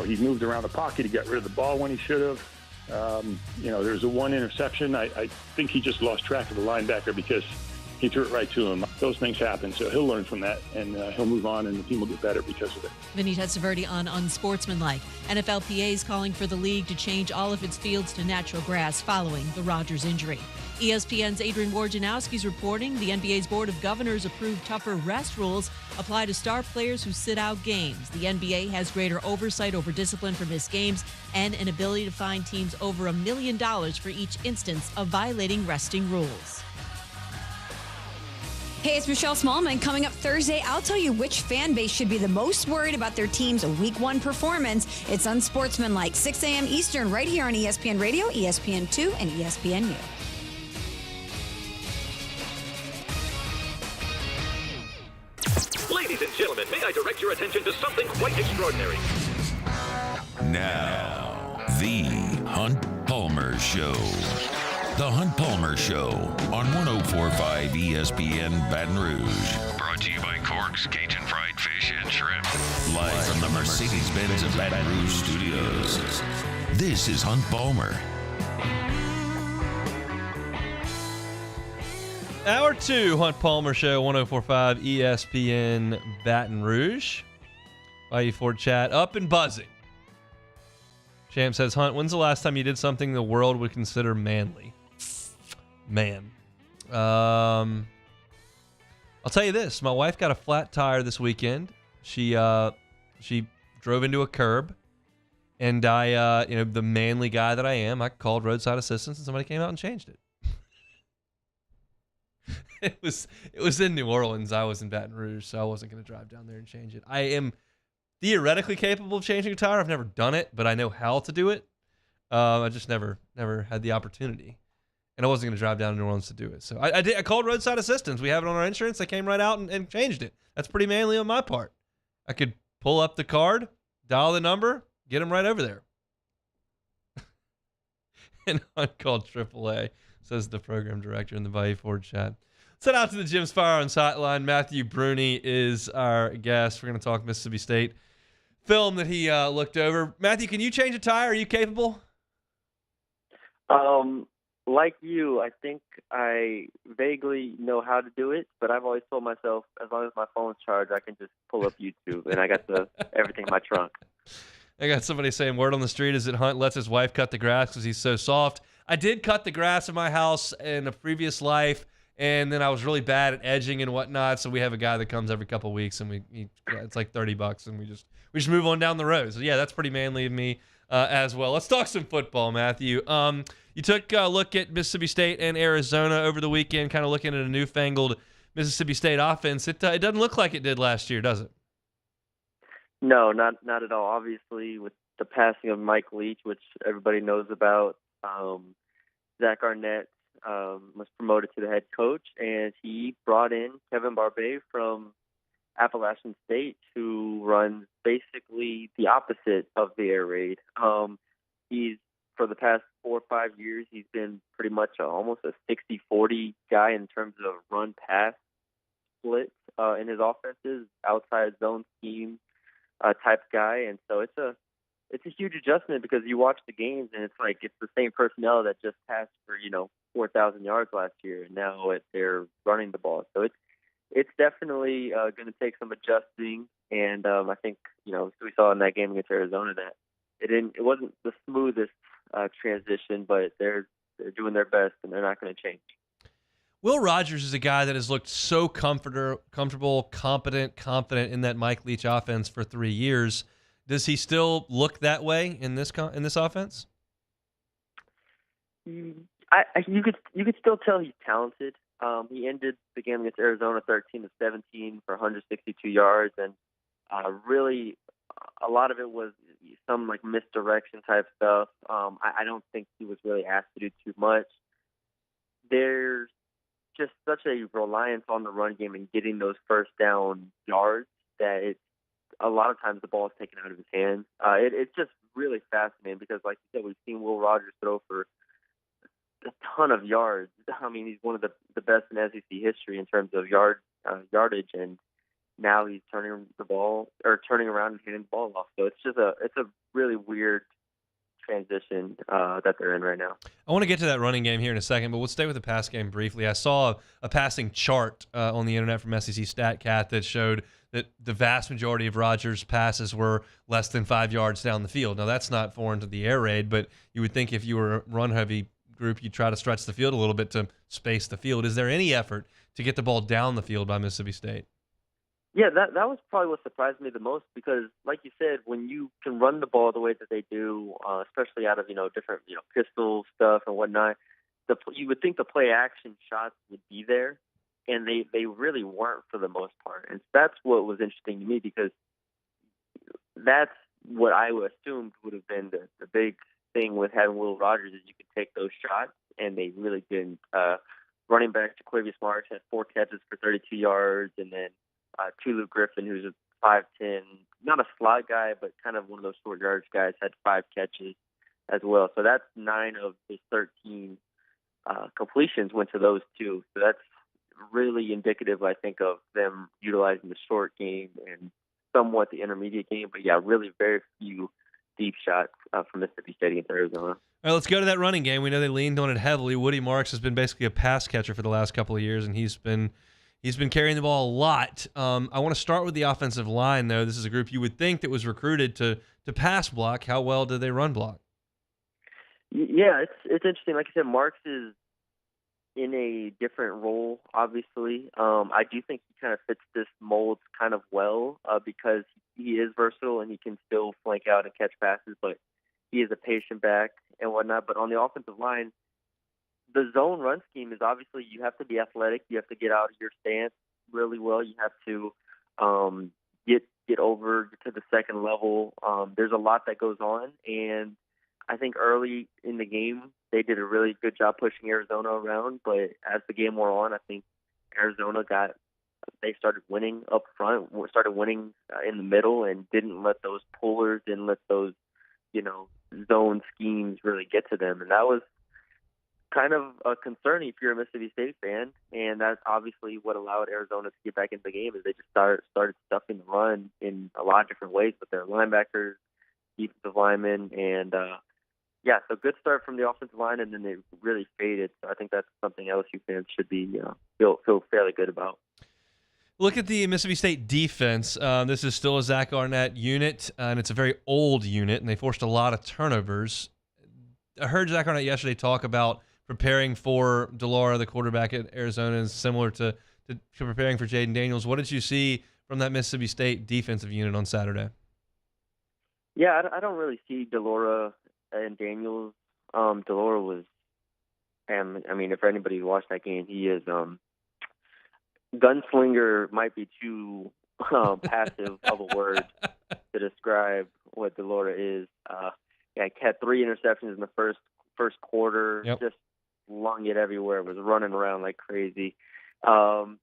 He moved around the pocket. He got rid of the ball when he should have. There's a one interception. I think he just lost track of the linebacker because he threw it right to him. Those things happen, so he'll learn from that, and he'll move on, and the team will get better because of it. Vinny Testaverde on unsportsmanlike. NFLPA is calling for the league to change all of its fields to natural grass following the Rodgers injury. ESPN's Adrian Wojnarowski is reporting the NBA's Board of Governors approved tougher rest rules apply to star players who sit out games. The NBA has greater oversight over discipline for missed games and an ability to fine teams over $1 million for each instance of violating resting rules. Hey, it's Michelle Smallman. Coming up Thursday, I'll tell you which fan base should be the most worried about their team's Week 1 performance. It's unsportsmanlike, 6 a.m. Eastern, right here on ESPN Radio, ESPN2, and ESPNU. Ladies and gentlemen, may I direct your attention to something quite extraordinary? Now, the Hunt Palmer Show. The Hunt Palmer Show on 104.5 ESPN Baton Rouge. Brought to you by Cork's Cajun Fried Fish and Shrimp. Live from the Mercedes-Benz of Baton Rouge studios. This is Hunt Palmer. Hour 2, Hunt Palmer Show, 104.5 ESPN Baton Rouge. Bayou Ford chat up and buzzing. Champ says, Hunt, when's the last time you did something the world would consider manly? Man. I'll tell you this. My wife got a flat tire this weekend. She drove into a curb, and I, the manly guy that I am, I called roadside assistance, and somebody came out and changed it. It was in New Orleans. I was in Baton Rouge, so I wasn't going to drive down there and change it. I am theoretically capable of changing a tire. I've never done it, but I know how to do it. I just never had the opportunity, and I wasn't going to drive down to New Orleans to do it. So I called roadside assistance. We have it on our insurance. They came right out and changed it. That's pretty manly on my part. I could pull up the card, dial the number, get them right over there. And I called AAA, says the program director in the Bayou Ford chat. Send out to the Jim's Firearms Hotline. Matthew Bruni is our guest. We're going to talk Mississippi State film that he looked over. Matthew, can you change a tire? Are you capable? Like you, I think I vaguely know how to do it, but I've always told myself as long as my phone's charged, I can just pull up YouTube, and I got everything in my trunk. I got somebody saying word on the street is that Hunt lets his wife cut the grass because he's so soft. I did cut the grass in my house in a previous life, and then I was really bad at edging and whatnot. So we have a guy that comes every couple of weeks, and it's like $30, and we just move on down the road. So yeah, that's pretty manly of me as well. Let's talk some football, Matthew. You took a look at Mississippi State and Arizona over the weekend, kind of looking at a newfangled Mississippi State offense. It doesn't look like it did last year, does it? No, not at all. Obviously, with the passing of Mike Leach, which everybody knows about, Zach Arnett was promoted to the head coach, and he brought in Kevin Barbet from Appalachian State, who runs basically the opposite of the air raid. He's, for the past 4 or 5 years, he's been pretty much almost a 60-40 guy in terms of run-pass split in his offenses, outside zone scheme type guy, and so it's a huge adjustment because you watch the games and it's like it's the same personnel that just passed for 4,000 yards last year, and now they're running the ball. So it's definitely going to take some adjusting. And I think, we saw in that game against Arizona that it wasn't the smoothest transition, but they're doing their best, and they're not going to change. Will Rogers is a guy that has looked so comfortable, confident in that Mike Leach offense for 3 years. Does he still look that way in this offense? You could still tell he's talented. He ended the game against Arizona 13-17 for 162 yards, and really a lot of it was some like misdirection type stuff. I don't think he was really asked to do too much. There's just such a reliance on the run game and getting those first down yards that a lot of times the ball is taken out of his hands. It's just really fascinating because, like you said, we've seen Will Rogers throw for a ton of yards. I mean, he's one of the best in SEC history in terms of yardage, and now he's turning around and handing the ball off. So it's a really weird transition that they're in right now. I want to get to that running game here in a second, but we'll stay with the pass game briefly. I saw a passing chart on the internet from SEC StatCat that showed that the vast majority of Rogers' passes were less than 5 yards down the field. Now, that's not foreign to the air raid, but you would think if you were a run-heavy group, you'd try to stretch the field a little bit to space the field. Is there any effort to get the ball down the field by Mississippi State? Yeah, that was probably what surprised me the most because, like you said, when you can run the ball the way that they do, especially out of different pistol stuff and whatnot, you would think the play action shots would be there, and they really weren't for the most part. And that's what was interesting to me because that's what I assumed would have been the big thing with having Will Rogers is you could take those shots, and they really didn't. Running back Jaquavius Marsh had 4 catches for 32 yards, and then Tulu Griffin, who's a 5'10", not a slot guy, but kind of one of those short yardage guys, had 5 catches as well. So that's 9 of his 13 completions went to those 2. So that's really indicative, I think, of them utilizing the short game and somewhat the intermediate game. But, yeah, really very few deep shots from Mississippi State against Arizona. All right, let's go to that running game. We know they leaned on it heavily. Woody Marks has been basically a pass catcher for the last couple of years, and he's been carrying the ball a lot. I want to start with the offensive line, though. This is a group you would think that was recruited to pass block. How well did they run block? Yeah, it's interesting. Like I said, Marks is in a different role, obviously. I do think he kind of fits this mold kind of well because he is versatile and he can still flank out and catch passes, but he is a patient back and whatnot. But on the offensive line, the zone run scheme is obviously you have to be athletic. You have to get out of your stance really well. You have to get over to the second level. There's a lot that goes on, and I think early in the game they did a really good job pushing Arizona around. But as the game wore on, I think Arizona they started winning up front, started winning in the middle, and didn't let those pullers, didn't let those zone schemes really get to them, and that was kind of a concern if you're a Mississippi State fan, and that's obviously what allowed Arizona to get back into the game is they just started stuffing the run in a lot of different ways with their linebackers, defensive linemen, and so good start from the offensive line, and then they really faded. So I think that's something LSU fans should be feel fairly good about. Look at the Mississippi State defense. This is still a Zach Arnett unit, and it's a very old unit, and they forced a lot of turnovers. I heard Zach Arnett yesterday talk about preparing for DeLaura, the quarterback at Arizona, is similar to preparing for Jaden Daniels. What did you see from that Mississippi State defensive unit on Saturday? Yeah, I don't really see DeLaura and Daniels. DeLaura was, I mean, if anybody watched that game, he is gunslinger might be too passive of a word to describe what DeLaura is. He had 3 interceptions in the first quarter. Yep. Just flung it everywhere. Was running around like crazy. So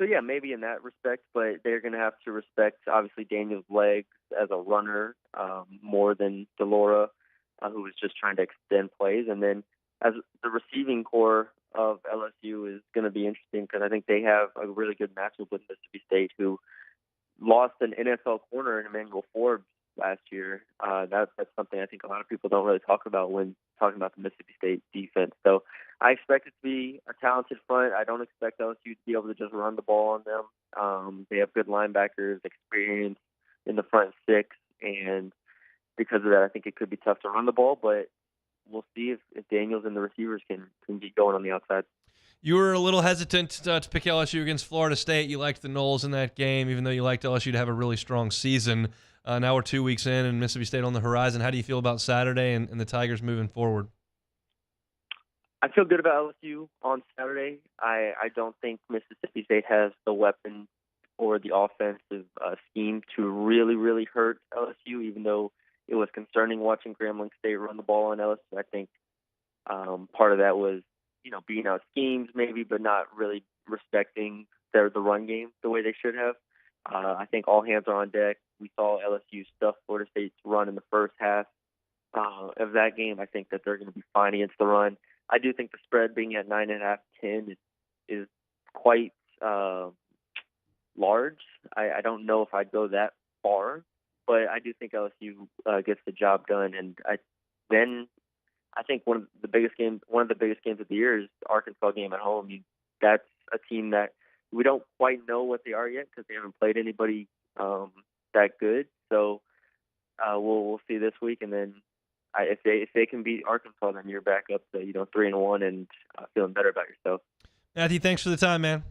yeah, maybe in that respect, but they're going to have to respect obviously Daniel's legs as a runner more than DeLaura, who was just trying to extend plays. And then as the receiving core of LSU is going to be interesting because I think they have a really good matchup with Mississippi State, who lost an NFL corner in Emmanuel Forbes last year. That's something I think a lot of people don't really talk about when talking about the Mississippi State defense. So I expect it to be a talented front. I don't expect LSU to be able to just run the ball on them. They have good linebackers, experience in the front six, and because of that, I think it could be tough to run the ball, but we'll see if Daniels and the receivers can get going on the outside. You were a little hesitant to pick LSU against Florida State. You liked the Noles in that game, even though you liked LSU to have a really strong season. Now we're 2 weeks in and Mississippi State on the horizon. How do you feel about Saturday and the Tigers moving forward? I feel good about LSU on Saturday. I don't think Mississippi State has the weapon or the offensive scheme to really, really hurt LSU, even though it was concerning watching Grambling State run the ball on LSU. I think part of that was, being out schemes maybe, but not really respecting the run game the way they should have. I think all hands are on deck. We saw LSU stuff Florida State's run in the first half of that game. I think that they're going to be fine against the run. I do think the spread being at 9.5, 10 is quite large. I don't know if I'd go that far, but I do think LSU gets the job done. And I think one of the biggest games of the year is the Arkansas game at home. That's a team that we don't quite know what they are yet because they haven't played anybody that good. So we'll see this week, and then if they can beat Arkansas, then you're back up to 3-1 and feeling better about yourself. Matthew, thanks for the time, man.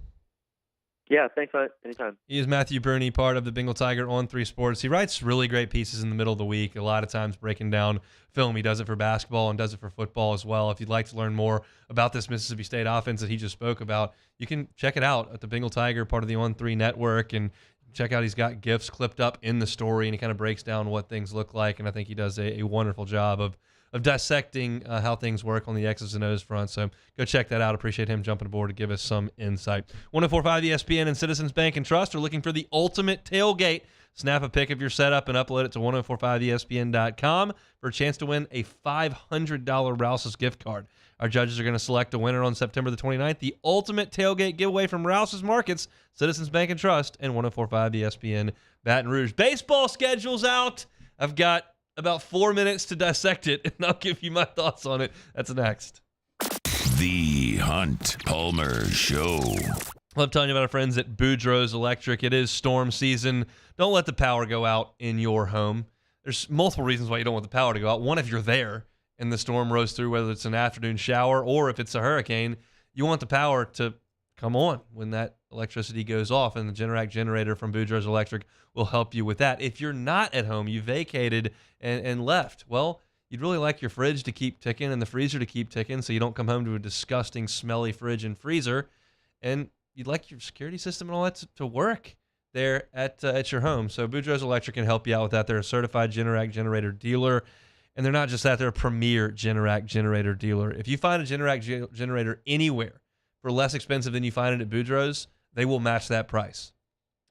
Yeah, thanks, man. Anytime. He is Matthew Burney, part of the Bengal Tiger on 3 Sports. He writes really great pieces in the middle of the week, a lot of times breaking down film. He does it for basketball and does it for football as well. If you'd like to learn more about this Mississippi State offense that he just spoke about, you can check it out at the Bengal Tiger, part of the On 3 network, and check out, he's got GIFs clipped up in the story, and he kind of breaks down what things look like, and I think he does a wonderful job of dissecting how things work on the X's and O's front. So go check that out. Appreciate him jumping aboard to give us some insight. 104.5 ESPN and Citizens Bank and Trust are looking for the ultimate tailgate. Snap a pic of your setup and upload it to 1045ESPN.com for a chance to win a $500 Rouse's gift card. Our judges are going to select a winner on September the 29th. The ultimate tailgate giveaway from Rouse's Markets, Citizens Bank and Trust, and 104.5 ESPN Baton Rouge. Baseball schedule's out. I've got about 4 minutes to dissect it, and I'll give you my thoughts on it. That's next. The Hunt Palmer Show. Love telling you about our friends at Boudreaux's Electric. It is storm season. Don't let the power go out in your home. There's multiple reasons why you don't want the power to go out. One, if you're there and the storm rose through, whether it's an afternoon shower or if it's a hurricane, you want the power to come on when that electricity goes off, and the Generac generator from Boudreaux's Electric will help you with that. If you're not at home, you vacated and left, well, you'd really like your fridge to keep ticking and the freezer to keep ticking so you don't come home to a disgusting, smelly fridge and freezer, and you'd like your security system and all that to work there at your home. So Boudreaux's Electric can help you out with that. They're a certified Generac generator dealer, and they're not just that, they're a premier Generac generator dealer. If you find a Generac generator anywhere for less expensive than you find it at Boudreaux's, they will match that price.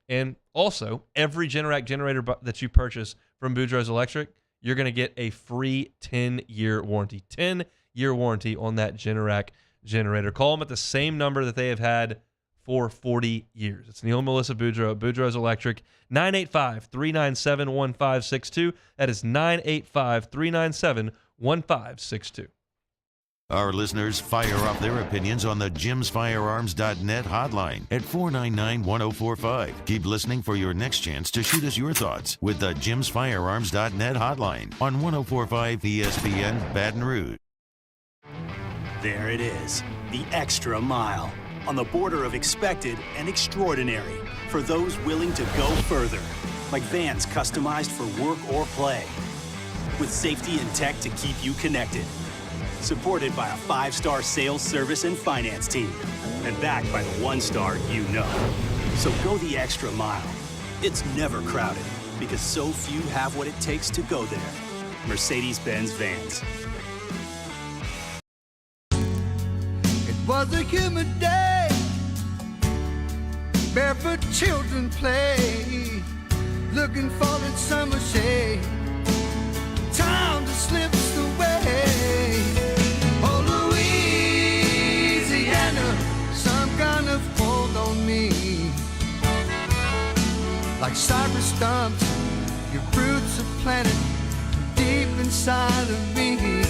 And also, every Generac generator that you purchase from Boudreaux's Electric, you're going to get a free 10-year warranty. 10-year warranty on that Generac generator. Call them at the same number that they have had for 40 years. It's Neil and Melissa Boudreaux, Boudreaux's Electric, 985-397-1562. That is 985-397-1562. Our listeners fire off their opinions on the jimsfirearms.net hotline at 499-1045. Keep listening for your next chance to shoot us your thoughts with the jimsfirearms.net hotline on 1045 ESPN Baton Rouge. There it is, the extra mile, on the border of expected and extraordinary for those willing to go further, like vans customized for work or play, with safety and tech to keep you connected. Supported by a 5-star sales, service, and finance team. And backed by the 1-star you know. So go the extra mile. It's never crowded because so few have what it takes to go there. Mercedes-Benz Vans. It was a humid day. Barefoot children play. Looking for that summer shade. Time just slips away. Oh, Louisiana, some kind of hold on me. Like cypress stumps, your roots are planted deep inside of me.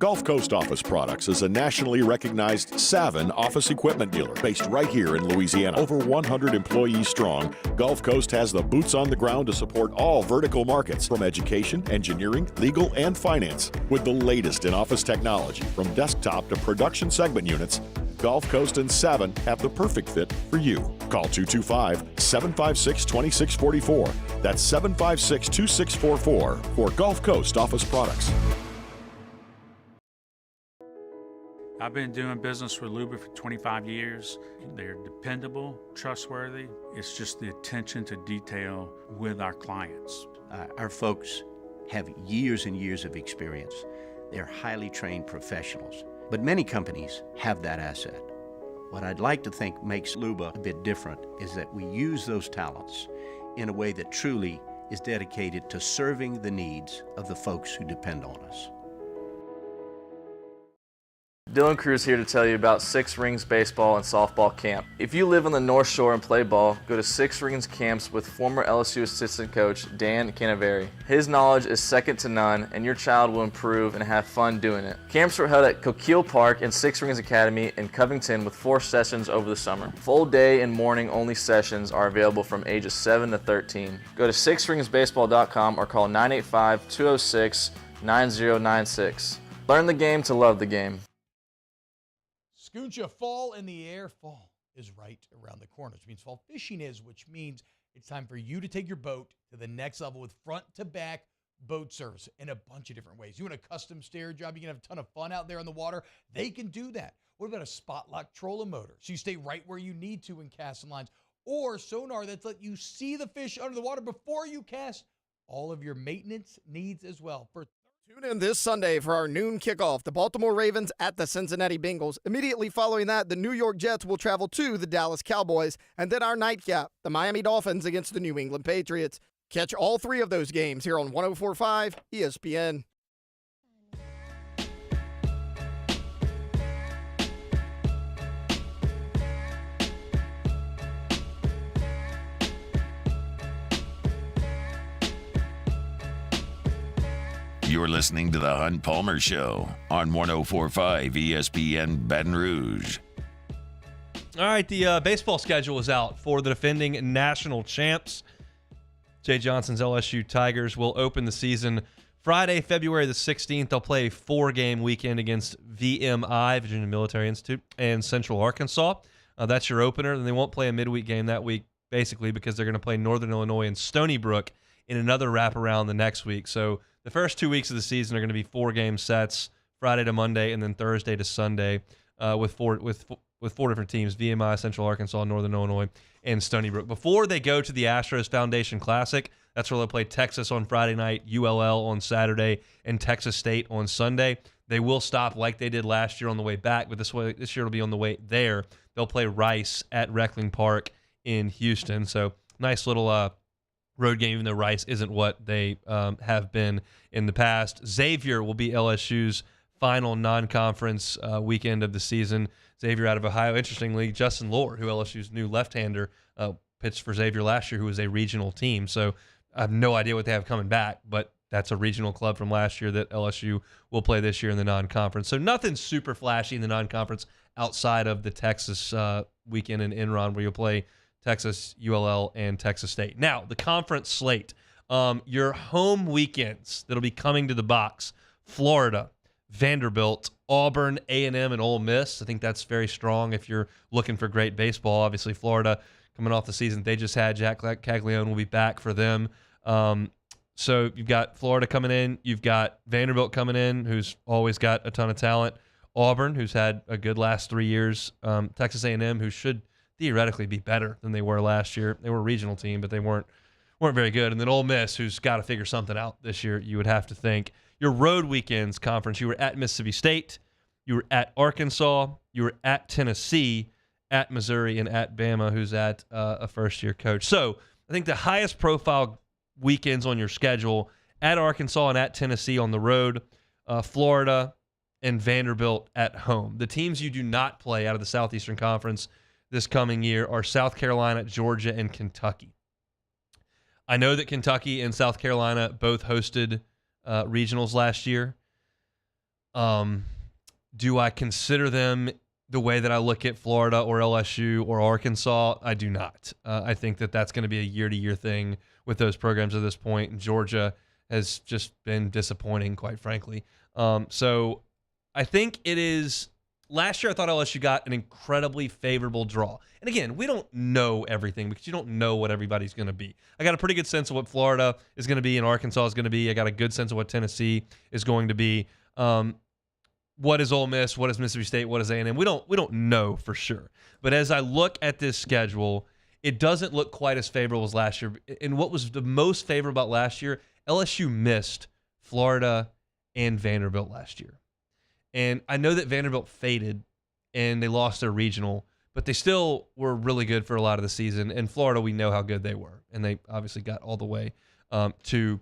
Gulf Coast Office Products is a nationally recognized Savin office equipment dealer based right here in Louisiana. Over 100 employees strong, Gulf Coast has the boots on the ground to support all vertical markets from education, engineering, legal, and finance. With the latest in office technology from desktop to production segment units, Gulf Coast and Savin have the perfect fit for you. Call 225-756-2644. That's 756-2644 for Gulf Coast Office Products. I've been doing business with Luba for 25 years. They're dependable, trustworthy. It's just the attention to detail with our clients. Our folks have years and years of experience. They're highly trained professionals. But many companies have that asset. What I'd like to think makes Luba a bit different is that we use those talents in a way that truly is dedicated to serving the needs of the folks who depend on us. Dylan Cruz here to tell you about Six Rings Baseball and Softball Camp. If you live on the North Shore and play ball, go to Six Rings Camps with former LSU assistant coach Dan Canaveri. His knowledge is second to none, and your child will improve and have fun doing it. Camps were held at Coquille Park and Six Rings Academy in Covington with 4 sessions over the summer. Full day and morning only sessions are available from ages 7 to 13. Go to sixringsbaseball.com or call 985-206-9096. Learn the game to love the game. Scooncha, fall in the air. Fall is right around the corner, which means fall fishing is, which means it's time for you to take your boat to the next level with front-to-back boat service in a bunch of different ways. You want a custom stair job, you can have a ton of fun out there on the water. They can do that. What about a spot lock trolling motor? So you stay right where you need to in casting lines. Or sonar that's let you see the fish under the water before you cast. All of your maintenance needs as well. Tune in this Sunday for our noon kickoff. The Baltimore Ravens at the Cincinnati Bengals. Immediately following that, the New York Jets will travel to the Dallas Cowboys. And then our nightcap, the Miami Dolphins against the New England Patriots. Catch all 3 of those games here on 104.5 ESPN. You're listening to the Hunt Palmer Show on 104.5 ESPN Baton Rouge. All right, the baseball schedule is out for the defending national champs. Jay Johnson's LSU Tigers will open the season Friday, February the 16th. They'll play a 4-game weekend against VMI, Virginia Military Institute, and Central Arkansas. That's your opener. Then they won't play a midweek game that week, basically, because they're going to play Northern Illinois and Stony Brook in another wraparound the next week. So the first 2 weeks of the season are going to be 4-game sets, Friday to Monday, and then Thursday to Sunday, with four different teams: VMI, Central Arkansas, Northern Illinois, and Stony Brook. Before they go to the Astros Foundation Classic, that's where they'll play Texas on Friday night, ULL on Saturday, and Texas State on Sunday. They will stop like they did last year on the way back, but this year it'll be on the way there. They'll play Rice at Reckling Park in Houston. So nice little road game, even though Rice isn't what they have been in the past. Xavier will be LSU's final non-conference weekend of the season. Xavier out of Ohio. Interestingly, Justin Lohr, who LSU's new left-hander, pitched for Xavier last year, who was a regional team. So I have no idea what they have coming back, but that's a regional club from last year that LSU will play this year in the non-conference. So nothing super flashy in the non-conference outside of the Texas weekend in Enron, where you'll play Texas, ULL, and Texas State. Now, the conference slate. Your home weekends that'll be coming to the box: Florida, Vanderbilt, Auburn, A&M, and Ole Miss. I think that's very strong if you're looking for great baseball. Obviously, Florida, coming off the season they just had, Jack Caglione will be back for them. So you've got Florida coming in. You've got Vanderbilt coming in, who's always got a ton of talent. Auburn, who's had a good last 3 years. Texas A&M, who should theoretically be better than they were last year. They were a regional team, but they weren't very good. And then Ole Miss, who's got to figure something out this year, you would have to think. Your road weekends conference, you were at Mississippi State, you were at Arkansas, you were at Tennessee, at Missouri, and at Bama, who's at a first-year coach. So I think the highest profile weekends on your schedule: at Arkansas and at Tennessee on the road, Florida and Vanderbilt at home. The teams you do not play out of the Southeastern Conference this coming year are South Carolina, Georgia, and Kentucky. I know that Kentucky and South Carolina both hosted regionals last year. Do I consider them the way that I look at Florida or LSU or Arkansas? I do not. I think that that's going to be a year-to-year thing with those programs at this point. And Georgia has just been disappointing, quite frankly. So I think it is. Last year, I thought LSU got an incredibly favorable draw. And again, we don't know everything because you don't know what everybody's going to be. I got a pretty good sense of what Florida is going to be and Arkansas is going to be. I got a good sense of what Tennessee is going to be. What is Ole Miss? What is Mississippi State? What is A&M? We don't know for sure. But as I look at this schedule, it doesn't look quite as favorable as last year. And what was the most favorable about last year? LSU missed Florida and Vanderbilt last year. And I know that Vanderbilt faded and they lost their regional, but they still were really good for a lot of the season. And Florida, we know how good they were. And they obviously got all the way to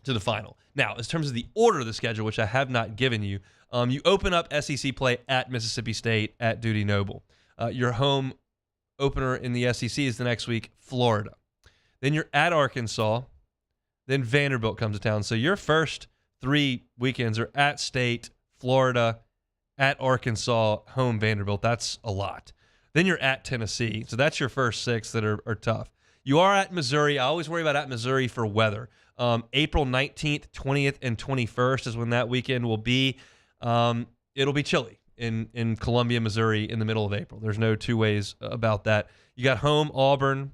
the final. Now, in terms of the order of the schedule, which I have not given you, you open up SEC play at Mississippi State at Dudy Noble. Your home opener in the SEC is the next week, Florida. Then you're at Arkansas. Then Vanderbilt comes to town. So your first 3 weekends are at State, Florida, at Arkansas, home Vanderbilt. That's a lot. Then you're at Tennessee. So that's your first 6 that are tough. You are at Missouri. I always worry about at Missouri for weather. April 19th, 20th, and 21st is when that weekend will be. It'll be chilly in Columbia, Missouri in the middle of April. There's no two ways about that. You got home Auburn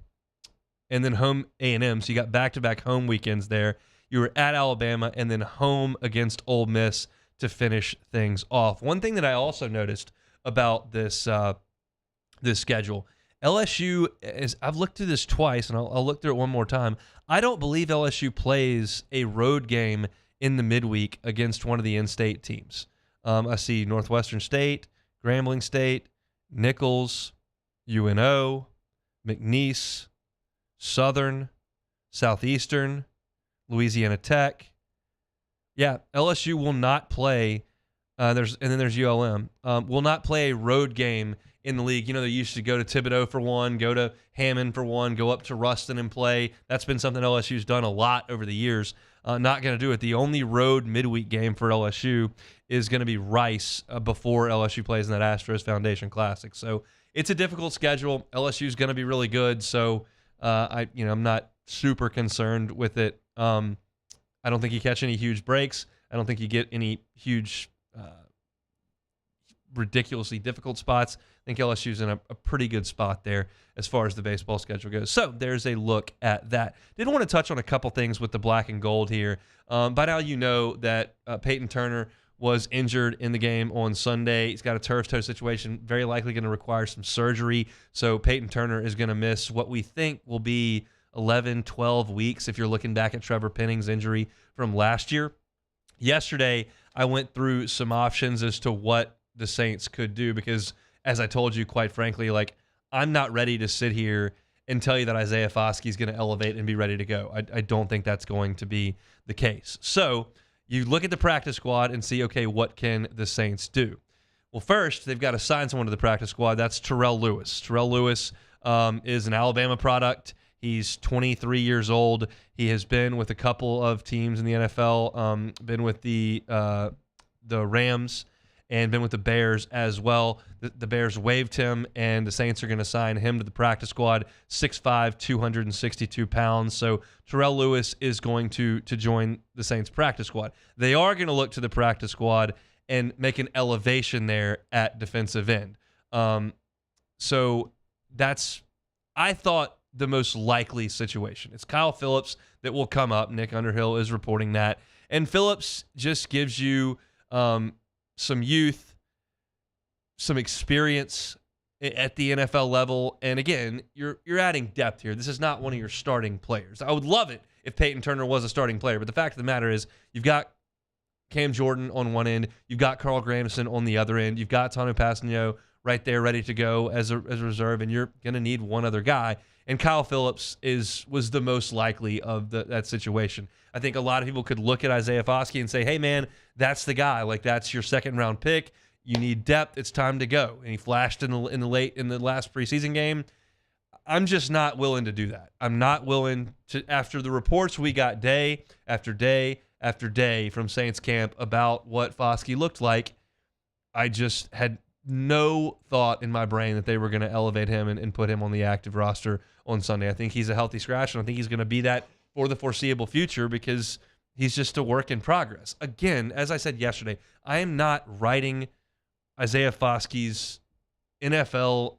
and then home A&M. So you got back-to-back home weekends there. You were at Alabama and then home against Ole Miss to finish things off. One thing that I also noticed about this schedule, LSU is. I've looked through this twice, and I'll look through it one more time. I don't believe LSU plays a road game in the midweek against one of the in-state teams. I see Northwestern State, Grambling State, Nichols, UNO, McNeese, Southern, Southeastern, Louisiana Tech. Yeah, LSU will not play. There's ULM. Will not play a road game in the league. You know, they used to go to Thibodeau for one, go to Hammond for one, go up to Ruston and play. That's been something LSU's done a lot over the years. Not going to do it. The only road midweek game for LSU is going to be Rice before LSU plays in that Astros Foundation Classic. So it's a difficult schedule. LSU's going to be really good. So I'm not super concerned with it. I don't think you catch any huge breaks. I don't think you get any huge, ridiculously difficult spots. I think LSU's in a pretty good spot there as far as the baseball schedule goes. So there's a look at that. Did want to touch on a couple things with the black and gold here. By now you know that Peyton Turner was injured in the game on Sunday. He's got a turf toe situation, very likely going to require some surgery. So Peyton Turner is going to miss what we think will be 11, 12 weeks if you're looking back at Trevor Penning's injury from last year. Yesterday, I went through some options as to what the Saints could do because, as I told you, quite frankly, I'm not ready to sit here and tell you that Isaiah Foskey is going to elevate and be ready to go. I don't think that's going to be the case. So you look at the practice squad and see, okay, what can the Saints do? Well, first, they've got to sign someone to the practice squad. That's Terrell Lewis. Terrell Lewis is an Alabama product. He's 23 years old. He has been with a couple of teams in the NFL, been with the Rams and been with the Bears as well. The Bears waived him, and the Saints are going to sign him to the practice squad, 6'5", 262 pounds. So Terrell Lewis is going to join the Saints practice squad. They are going to look to the practice squad and make an elevation there at defensive end. So that's, I thought, the most likely situation. It's Kyle Phillips that will come up. Nick Underhill is reporting that. And Phillips just gives you some youth, some experience at the NFL level. And again, you're adding depth here. This is not one of your starting players. I would love it if Peyton Turner was a starting player, but the fact of the matter is you've got Cam Jordan on one end, you've got Carl Granderson on the other end, you've got Tanu Passanio right there ready to go as a reserve, and you're going to need one other guy. And Kyle Phillips was the most likely of that situation. I think a lot of people could look at Isaiah Foskey and say, hey, man, that's the guy. That's your second-round pick. You need depth. It's time to go. And he flashed in the last preseason game. I'm just not willing to do that. I'm not willing to, after the reports we got day after day after day from Saints camp about what Foskey looked like. I just had no thought in my brain that they were going to elevate him and put him on the active roster on Sunday. I think he's a healthy scratch, and I think he's going to be that for the foreseeable future because he's just a work in progress. Again, as I said yesterday, I am not writing Isaiah Foskey's NFL,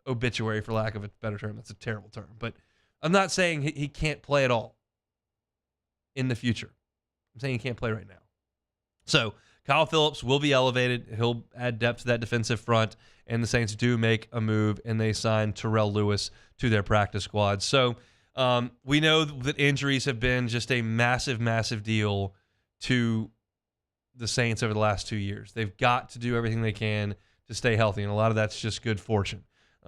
obituary, for lack of a better term. That's a terrible term. But I'm not saying he can't play at all in the future. I'm saying he can't play right now. So Kyle Phillips will be elevated. He'll add depth to that defensive front, and the Saints do make a move, and they sign Terrell Lewis to their practice squad. So we know that injuries have been just a massive, massive deal to the Saints over the last 2 years. They've got to do everything they can to stay healthy, and a lot of that's just good fortune.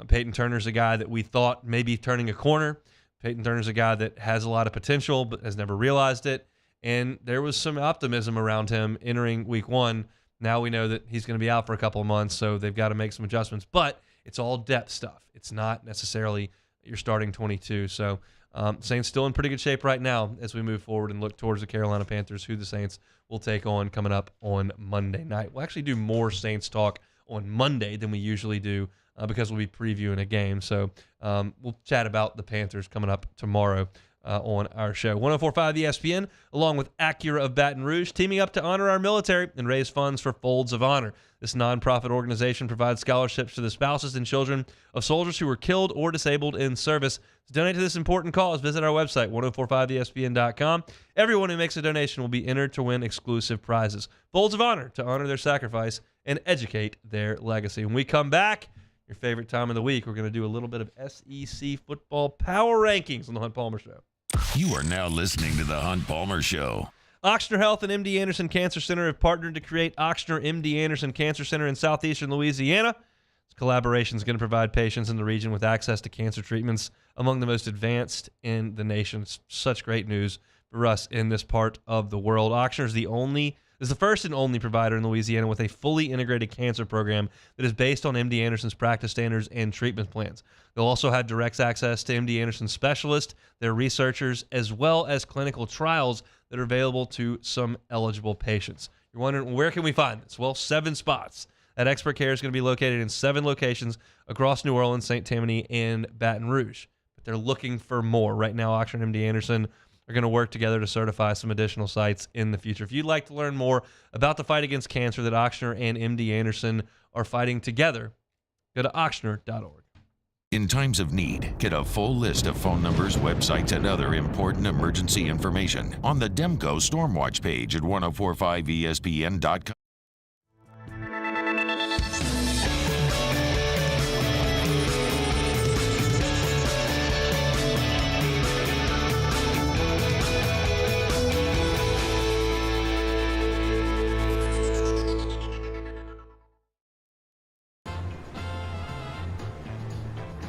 Peyton Turner's a guy that we thought may be turning a corner. Peyton Turner's a guy that has a lot of potential but has never realized it. And there was some optimism around him entering week one. Now we know that he's going to be out for a couple of months, so they've got to make some adjustments. But it's all depth stuff. It's not necessarily your starting 22. So Saints still in pretty good shape right now as we move forward and look towards the Carolina Panthers, who the Saints will take on coming up on Monday night. We'll actually do more Saints talk on Monday than we usually do because we'll be previewing a game. So we'll chat about the Panthers coming up tomorrow on our show. 104.5 ESPN, along with Acura of Baton Rouge, teaming up to honor our military and raise funds for Folds of Honor. This nonprofit organization provides scholarships to the spouses and children of soldiers who were killed or disabled in service. To donate to this important cause, visit our website, 1045ESPN.com. Everyone who makes a donation will be entered to win exclusive prizes. Folds of Honor, to honor their sacrifice and educate their legacy. When we come back, your favorite time of the week, we're going to do a little bit of SEC football power rankings on the Hunt Palmer Show. You are now listening to the Hunt Palmer Show. Ochsner Health and MD Anderson Cancer Center have partnered to create Ochsner MD Anderson Cancer Center in southeastern Louisiana. This collaboration is going to provide patients in the region with access to cancer treatments among the most advanced in the nation. It's such great news for us in this part of the world. Ochsner is the first and only provider in Louisiana with a fully integrated cancer program that is based on MD Anderson's practice standards and treatment plans. They'll also have direct access to MD Anderson specialists, their researchers, as well as clinical trials that are available to some eligible patients. You're wondering, where can we find this? Well, 7 spots. That expert care is going to be located in 7 locations across New Orleans, St. Tammany, and Baton Rouge. But they're looking for more. Right now, Ochsner and MD Anderson are going to work together to certify some additional sites in the future. If you'd like to learn more about the fight against cancer that Ochsner and MD Anderson are fighting together, go to ochsner.org. In times of need, get a full list of phone numbers, websites, and other important emergency information on the Demco Stormwatch page at 1045ESPN.com.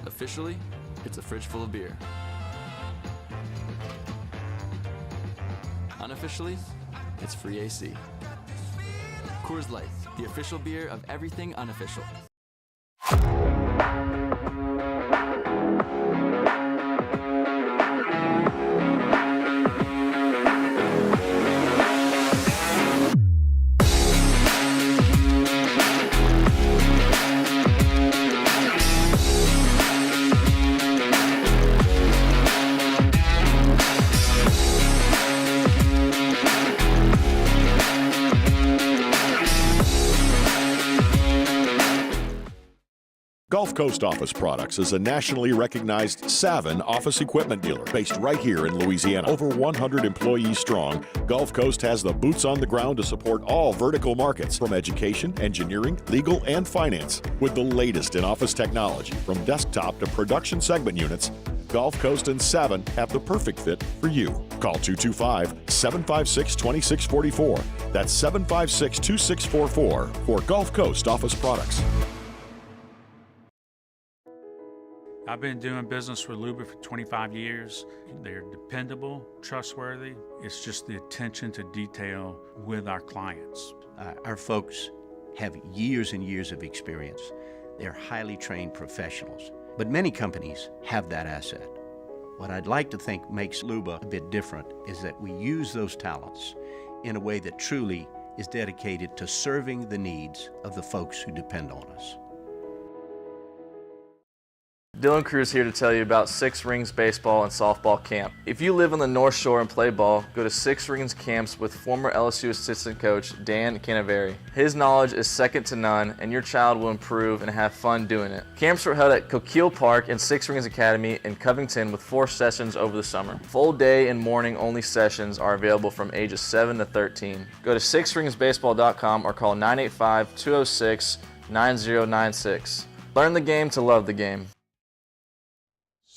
Officially, it's a fridge full of beer. Unofficially, it's free AC. Coors Light, the official beer of everything unofficial. Gulf Coast Office Products is a nationally recognized Savin office equipment dealer based right here in Louisiana. Over 100 employees strong, Gulf Coast has the boots on the ground to support all vertical markets, from education, engineering, legal, and finance. With the latest in office technology, from desktop to production segment units, Gulf Coast and Savin have the perfect fit for you. Call 225-756-2644. That's 756-2644 for Gulf Coast Office Products. I've been doing business with Luba for 25 years. They're dependable, trustworthy. It's just the attention to detail with our clients. Our folks have years and years of experience. They're highly trained professionals. But many companies have that asset. What I'd like to think makes Luba a bit different is that we use those talents in a way that truly is dedicated to serving the needs of the folks who depend on us. Dylan Cruz here to tell you about Six Rings Baseball and Softball Camp. If you live on the North Shore and play ball, go to Six Rings Camps with former LSU assistant coach Dan Canaveri. His knowledge is second to none, and your child will improve and have fun doing it. Camps were held at Coquille Park and Six Rings Academy in Covington with 4 sessions over the summer. Full day and morning only sessions are available from ages 7 to 13. Go to sixringsbaseball.com or call 985-206-9096. Learn the game to love the game.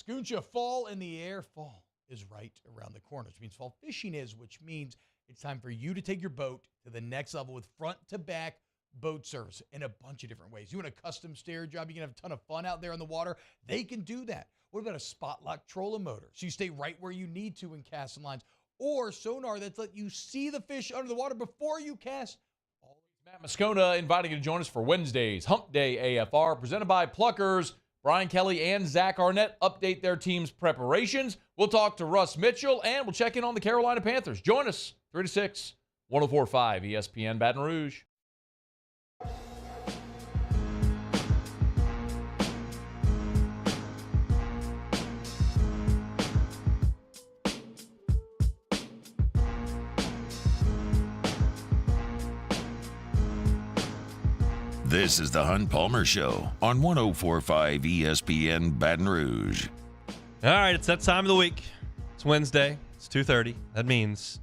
Scooncha, fall in the air. Fall is right around the corner, which means fall fishing is, which means it's time for you to take your boat to the next level with front-to-back boat service in a bunch of different ways. You want a custom stair job, you can have a ton of fun out there on the water, they can do that. What about a spot lock trolling motor? So you stay right where you need to in casting lines. Or sonar that's let you see the fish under the water before you cast. Matt Moscona inviting you to join us for Wednesday's Hump Day AFR, presented by Pluckers. Brian Kelly and Zach Arnett update their team's preparations. We'll talk to Russ Mitchell, and we'll check in on the Carolina Panthers. Join us, 3 to 6, 104.5 ESPN Baton Rouge. This is the Hunt Palmer Show on 104.5 ESPN Baton Rouge. All right, it's that time of the week. It's Wednesday. It's 2:30. That means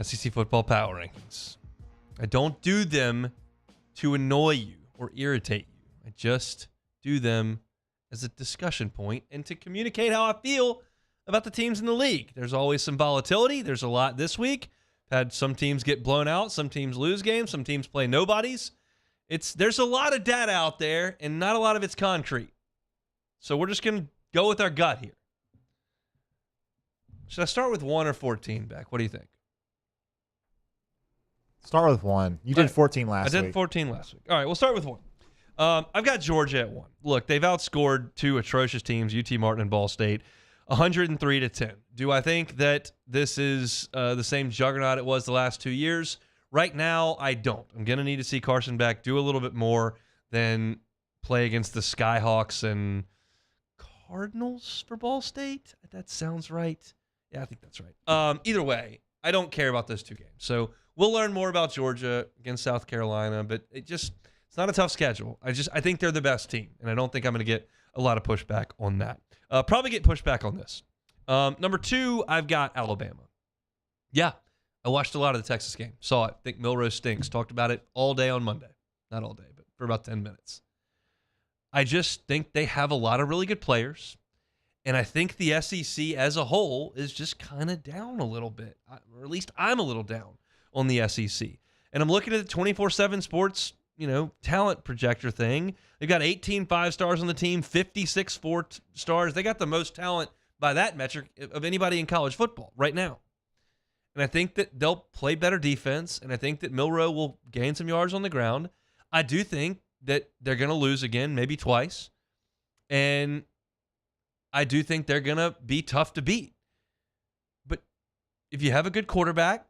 SEC football power rankings. I don't do them to annoy you or irritate you. I just do them as a discussion point and to communicate how I feel about the teams in the league. There's always some volatility. There's a lot this week. Had some teams get blown out. Some teams lose games. Some teams play nobodies. There's a lot of data out there, and not a lot of it's concrete. So we're just going to go with our gut here. Should I start with 1 or 14, Beck? What do you think? Start with 1. You did 14 last week. I did 14 last week. All right, we'll start with 1. I've got Georgia at 1. Look, they've outscored 2 atrocious teams, UT Martin and Ball State, 103-10. Do I think that this is the same juggernaut it was the last 2 years? Right now, I don't. I'm going to need to see Carson Beck do a little bit more than play against the Skyhawks and Cardinals for Ball State. That sounds right. Yeah, I think that's right. Either way, I don't care about those 2 games. So we'll learn more about Georgia against South Carolina, but it's not a tough schedule. I think they're the best team, and I don't think I'm going to get a lot of pushback on that. Probably get pushback on this. Number 2, I've got Alabama. Yeah. I watched a lot of the Texas game. Saw it. Think Milrose stinks. Talked about it all day on Monday. Not all day, but for about 10 minutes. I just think they have a lot of really good players. And I think the SEC as a whole is just kind of down a little bit. Or at least I'm a little down on the SEC. And I'm looking at the 24/7 Sports, talent projector thing. They've got 18 5-stars on the team, 56 4-stars. They got the most talent by that metric of anybody in college football right now. And I think that they'll play better defense, and I think that Milroe will gain some yards on the ground. I do think that they're going to lose again, maybe twice. And I do think they're going to be tough to beat. But if you have a good quarterback,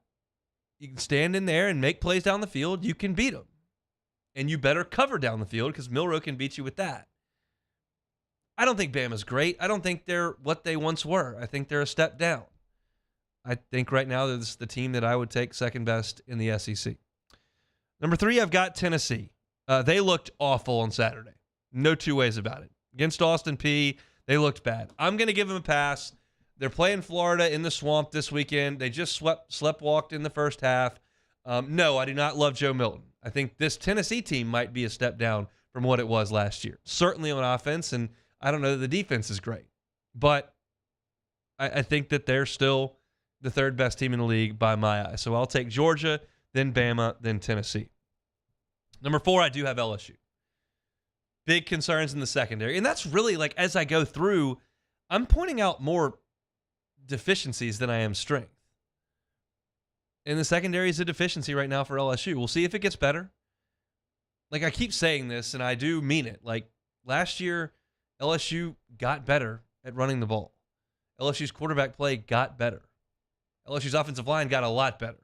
you can stand in there and make plays down the field, you can beat them. And you better cover down the field because Milroe can beat you with that. I don't think Bama's great. I don't think they're what they once were. I think they're a step down. I think right now this is the team that I would take second best in the SEC. Number 3, I've got Tennessee. They looked awful on Saturday. No 2 ways about it. Against Austin Peay, they looked bad. I'm going to give them a pass. They're playing Florida in the swamp this weekend. They just slept-walked in the first half. No, I do not love Joe Milton. I think this Tennessee team might be a step down from what it was last year. Certainly on offense, and I don't know that the defense is great. But I think that they're still the 3rd best team in the league by my eye. So I'll take Georgia, then Bama, then Tennessee. Number 4, I do have LSU. Big concerns in the secondary. And that's really, as I go through, I'm pointing out more deficiencies than I am strength. And the secondary is a deficiency right now for LSU. We'll see if it gets better. I keep saying this, and I do mean it. Last year, LSU got better at running the ball. LSU's quarterback play got better. LSU's offensive line got a lot better.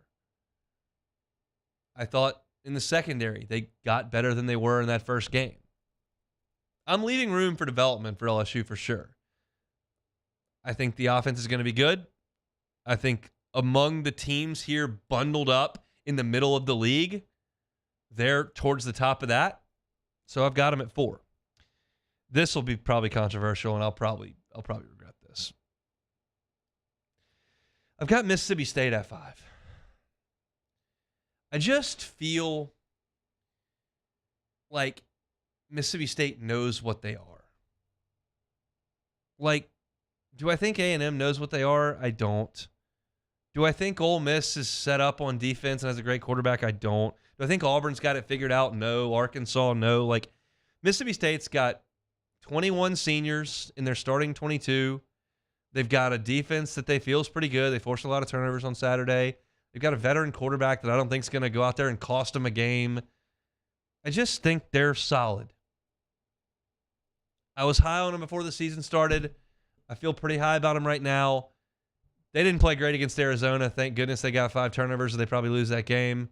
I thought in the secondary, they got better than they were in that first game. I'm leaving room for development for LSU for sure. I think the offense is going to be good. I think among the teams here bundled up in the middle of the league, they're towards the top of that. So I've got them at 4. This will be probably controversial, and I'll probably regret this. I've got Mississippi State at 5. I just feel like Mississippi State knows what they are. Like, do I think A&M knows what they are? I don't. Do I think Ole Miss is set up on defense and has a great quarterback? I don't. Do I think Auburn's got it figured out? No. Arkansas? No. Like, Mississippi State's got 21 seniors in their starting 22. They've got a defense that they feel is pretty good. They forced a lot of turnovers on Saturday. They've got a veteran quarterback that I don't think is going to go out there and cost them a game. I just think they're solid. I was high on them before the season started. I feel pretty high about them right now. They didn't play great against Arizona. Thank goodness they got 5 turnovers, or they probably lose that game.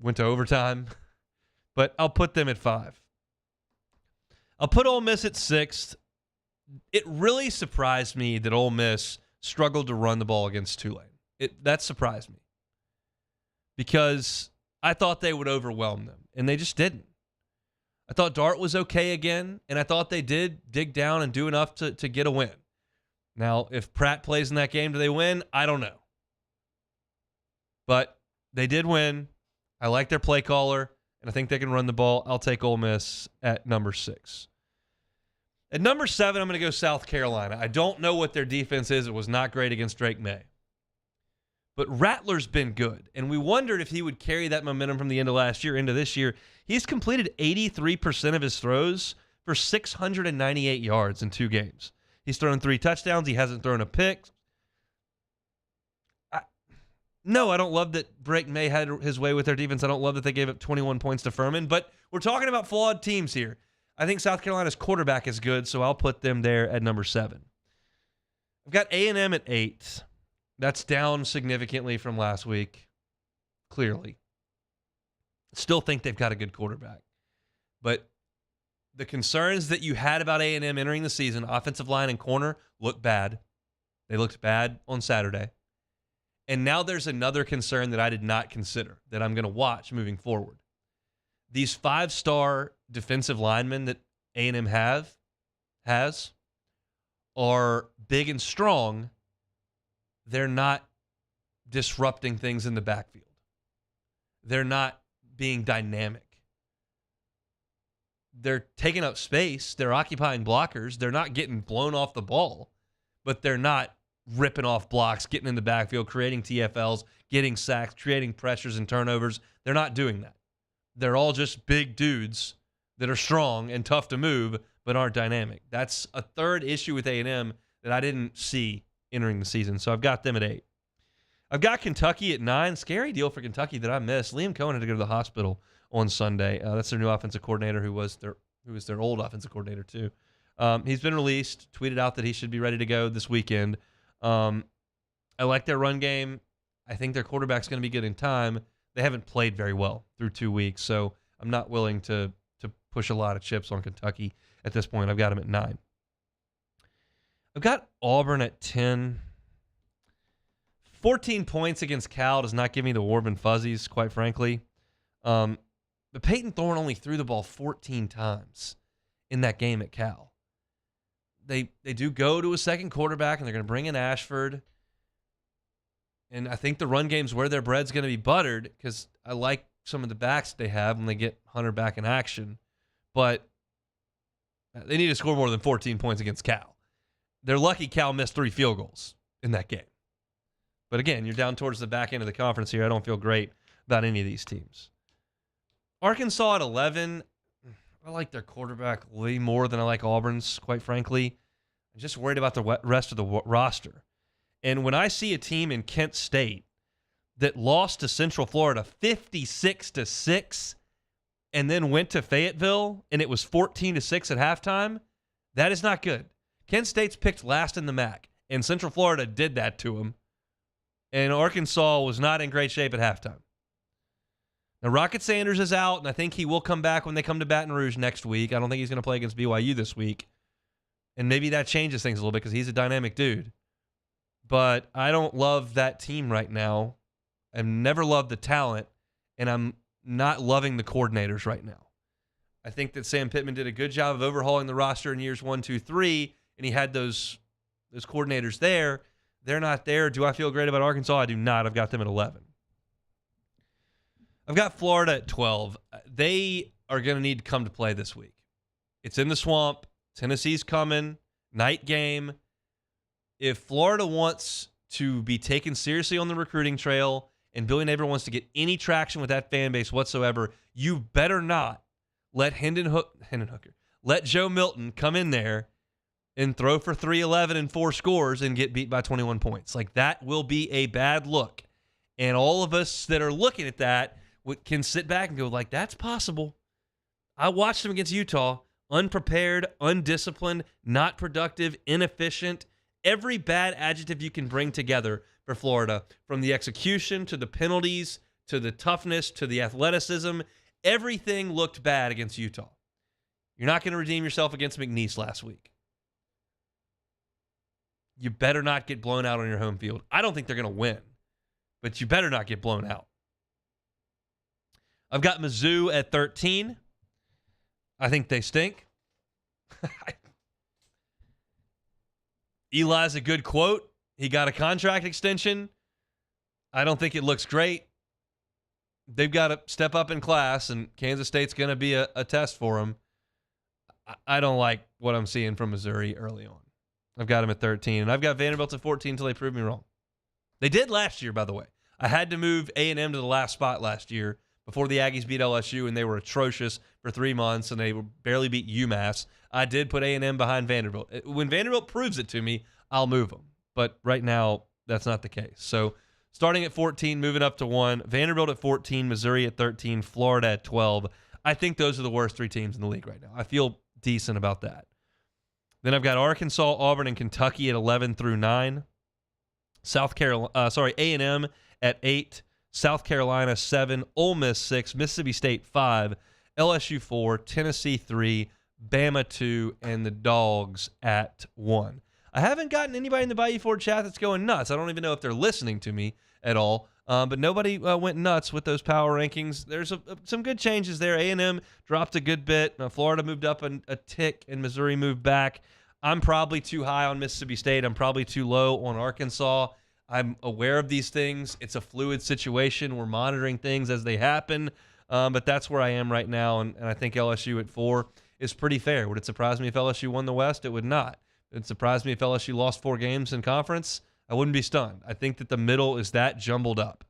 Went to overtime. But I'll put them at 5. I'll put Ole Miss at 6th. It really surprised me that Ole Miss struggled to run the ball against Tulane. That surprised me. Because I thought they would overwhelm them, and they just didn't. I thought Dart was okay again, and I thought they did dig down and do enough to get a win. Now, if Pratt plays in that game, do they win? I don't know. But they did win. I like their play caller, and I think they can run the ball. I'll take Ole Miss at number 6. At number 7, I'm going to go South Carolina. I don't know what their defense is. It was not great against Drake May. But Rattler's been good, and we wondered if he would carry that momentum from the end of last year into this year. He's completed 83% of his throws for 698 yards in 2 games. He's thrown 3 touchdowns. He hasn't thrown a pick. No, I don't love that Drake May had his way with their defense. I don't love that they gave up 21 points to Furman, but we're talking about flawed teams here. I think South Carolina's quarterback is good, so I'll put them there at number 7. I've got A&M at 8. That's down significantly from last week, clearly. Still think they've got a good quarterback. But the concerns that you had about A&M entering the season, offensive line and corner, look bad. They looked bad on Saturday. And now there's another concern that I did not consider that I'm going to watch moving forward. These 5-star defensive linemen that A&M has are big and strong. They're not disrupting things in the backfield. They're not being dynamic. They're taking up space. They're occupying blockers. They're not getting blown off the ball, but they're not ripping off blocks, getting in the backfield, creating TFLs, getting sacks, creating pressures and turnovers. They're not doing that. They're all just big dudes that are strong and tough to move, but aren't dynamic. That's a third issue with A&M that I didn't see entering the season, so I've got them at 8. I've got Kentucky at 9. Scary deal for Kentucky that I missed. Liam Cohen had to go to the hospital on Sunday. That's their new offensive coordinator, who was their old offensive coordinator too. He's been released. Tweeted out that he should be ready to go this weekend. I like their run game. I think their quarterback's going to be good in time. They haven't played very well through 2 weeks, so I'm not willing to push a lot of chips on Kentucky at this point. I've got them at 9. I've got Auburn at 10. 14 points against Cal does not give me the warm and fuzzies, quite frankly. But Peyton Thorne only threw the ball 14 times in that game at Cal. They do go to a second quarterback, and they're going to bring in Ashford. And I think the run game's where their bread's going to be buttered, because I like some of the backs they have when they get Hunter back in action. But they need to score more than 14 points against Cal. They're lucky Cal missed 3 field goals in that game. But again, you're down towards the back end of the conference here. I don't feel great about any of these teams. Arkansas at 11. I like their quarterback way more than I like Auburn's, quite frankly. I'm just worried about the rest of the roster. And when I see a team in Kent State that lost to Central Florida 56-6 and then went to Fayetteville and it was 14-6 at halftime, that is not good. Kent State's picked last in the MAC. And Central Florida did that to them. And Arkansas was not in great shape at halftime. Now, Rocket Sanders is out, and I think he will come back when they come to Baton Rouge next week. I don't think he's going to play against BYU this week. And maybe that changes things a little bit because he's a dynamic dude. But I don't love that team right now. I've never loved the talent, and I'm not loving the coordinators right now. I think that Sam Pittman did a good job of overhauling the roster in years 1, 2, 3, and he had those coordinators there. They're not there. Do I feel great about Arkansas? I do not. I've got them at 11. I've got Florida at 12. They are going to need to come to play this week. It's in the swamp. Tennessee's coming. Night game. If Florida wants to be taken seriously on the recruiting trail and Billy Napier wants to get any traction with that fan base whatsoever, you better not let let Joe Milton come in there and throw for 311 and 4 scores and get beat by 21 points. Like, that will be a bad look. And all of us that are looking at that can sit back and go, like, that's possible. I watched them against Utah. Unprepared, undisciplined, not productive, inefficient. Every bad adjective you can bring together for Florida, from the execution to the penalties to the toughness to the athleticism, everything looked bad against Utah. You're not going to redeem yourself against McNeese last week. You better not get blown out on your home field. I don't think they're going to win, but you better not get blown out. I've got Mizzou at 13. I think they stink. Eli's a good quote. He got a contract extension. I don't think it looks great. They've got to step up in class, and Kansas State's going to be a test for them. I don't like what I'm seeing from Missouri early on. I've got them at 13, and I've got Vanderbilt at 14 until they prove me wrong. They did last year, by the way. I had to move A&M to the last spot last year before the Aggies beat LSU, and they were atrocious for 3 months, and they barely beat UMass. I did put A&M behind Vanderbilt. When Vanderbilt proves it to me, I'll move them. But right now, that's not the case. So starting at 14, moving up to 1, Vanderbilt at 14, Missouri at 13, Florida at 12. I think those are the worst 3 teams in the league right now. I feel decent about that. Then I've got Arkansas, Auburn, and Kentucky at 11 through 9. A&M at 8, South Carolina 7, Ole Miss 6, Mississippi State 5, LSU 4, Tennessee 3, Bama 2, and the Dogs at 1. I haven't gotten anybody in the Bayou Ford chat that's going nuts. I don't even know if they're listening to me at all. But nobody went nuts with those power rankings. There's some good changes there. A&M dropped a good bit. Florida moved up a tick, and Missouri moved back. I'm probably too high on Mississippi State. I'm probably too low on Arkansas. I'm aware of these things. It's a fluid situation. We're monitoring things as they happen. But that's where I am right now, and I think LSU at 4 is pretty fair. Would it surprise me if LSU won the West? It would not. It would surprise me if LSU lost 4 games in conference. I wouldn't be stunned. I think that the middle is that jumbled up.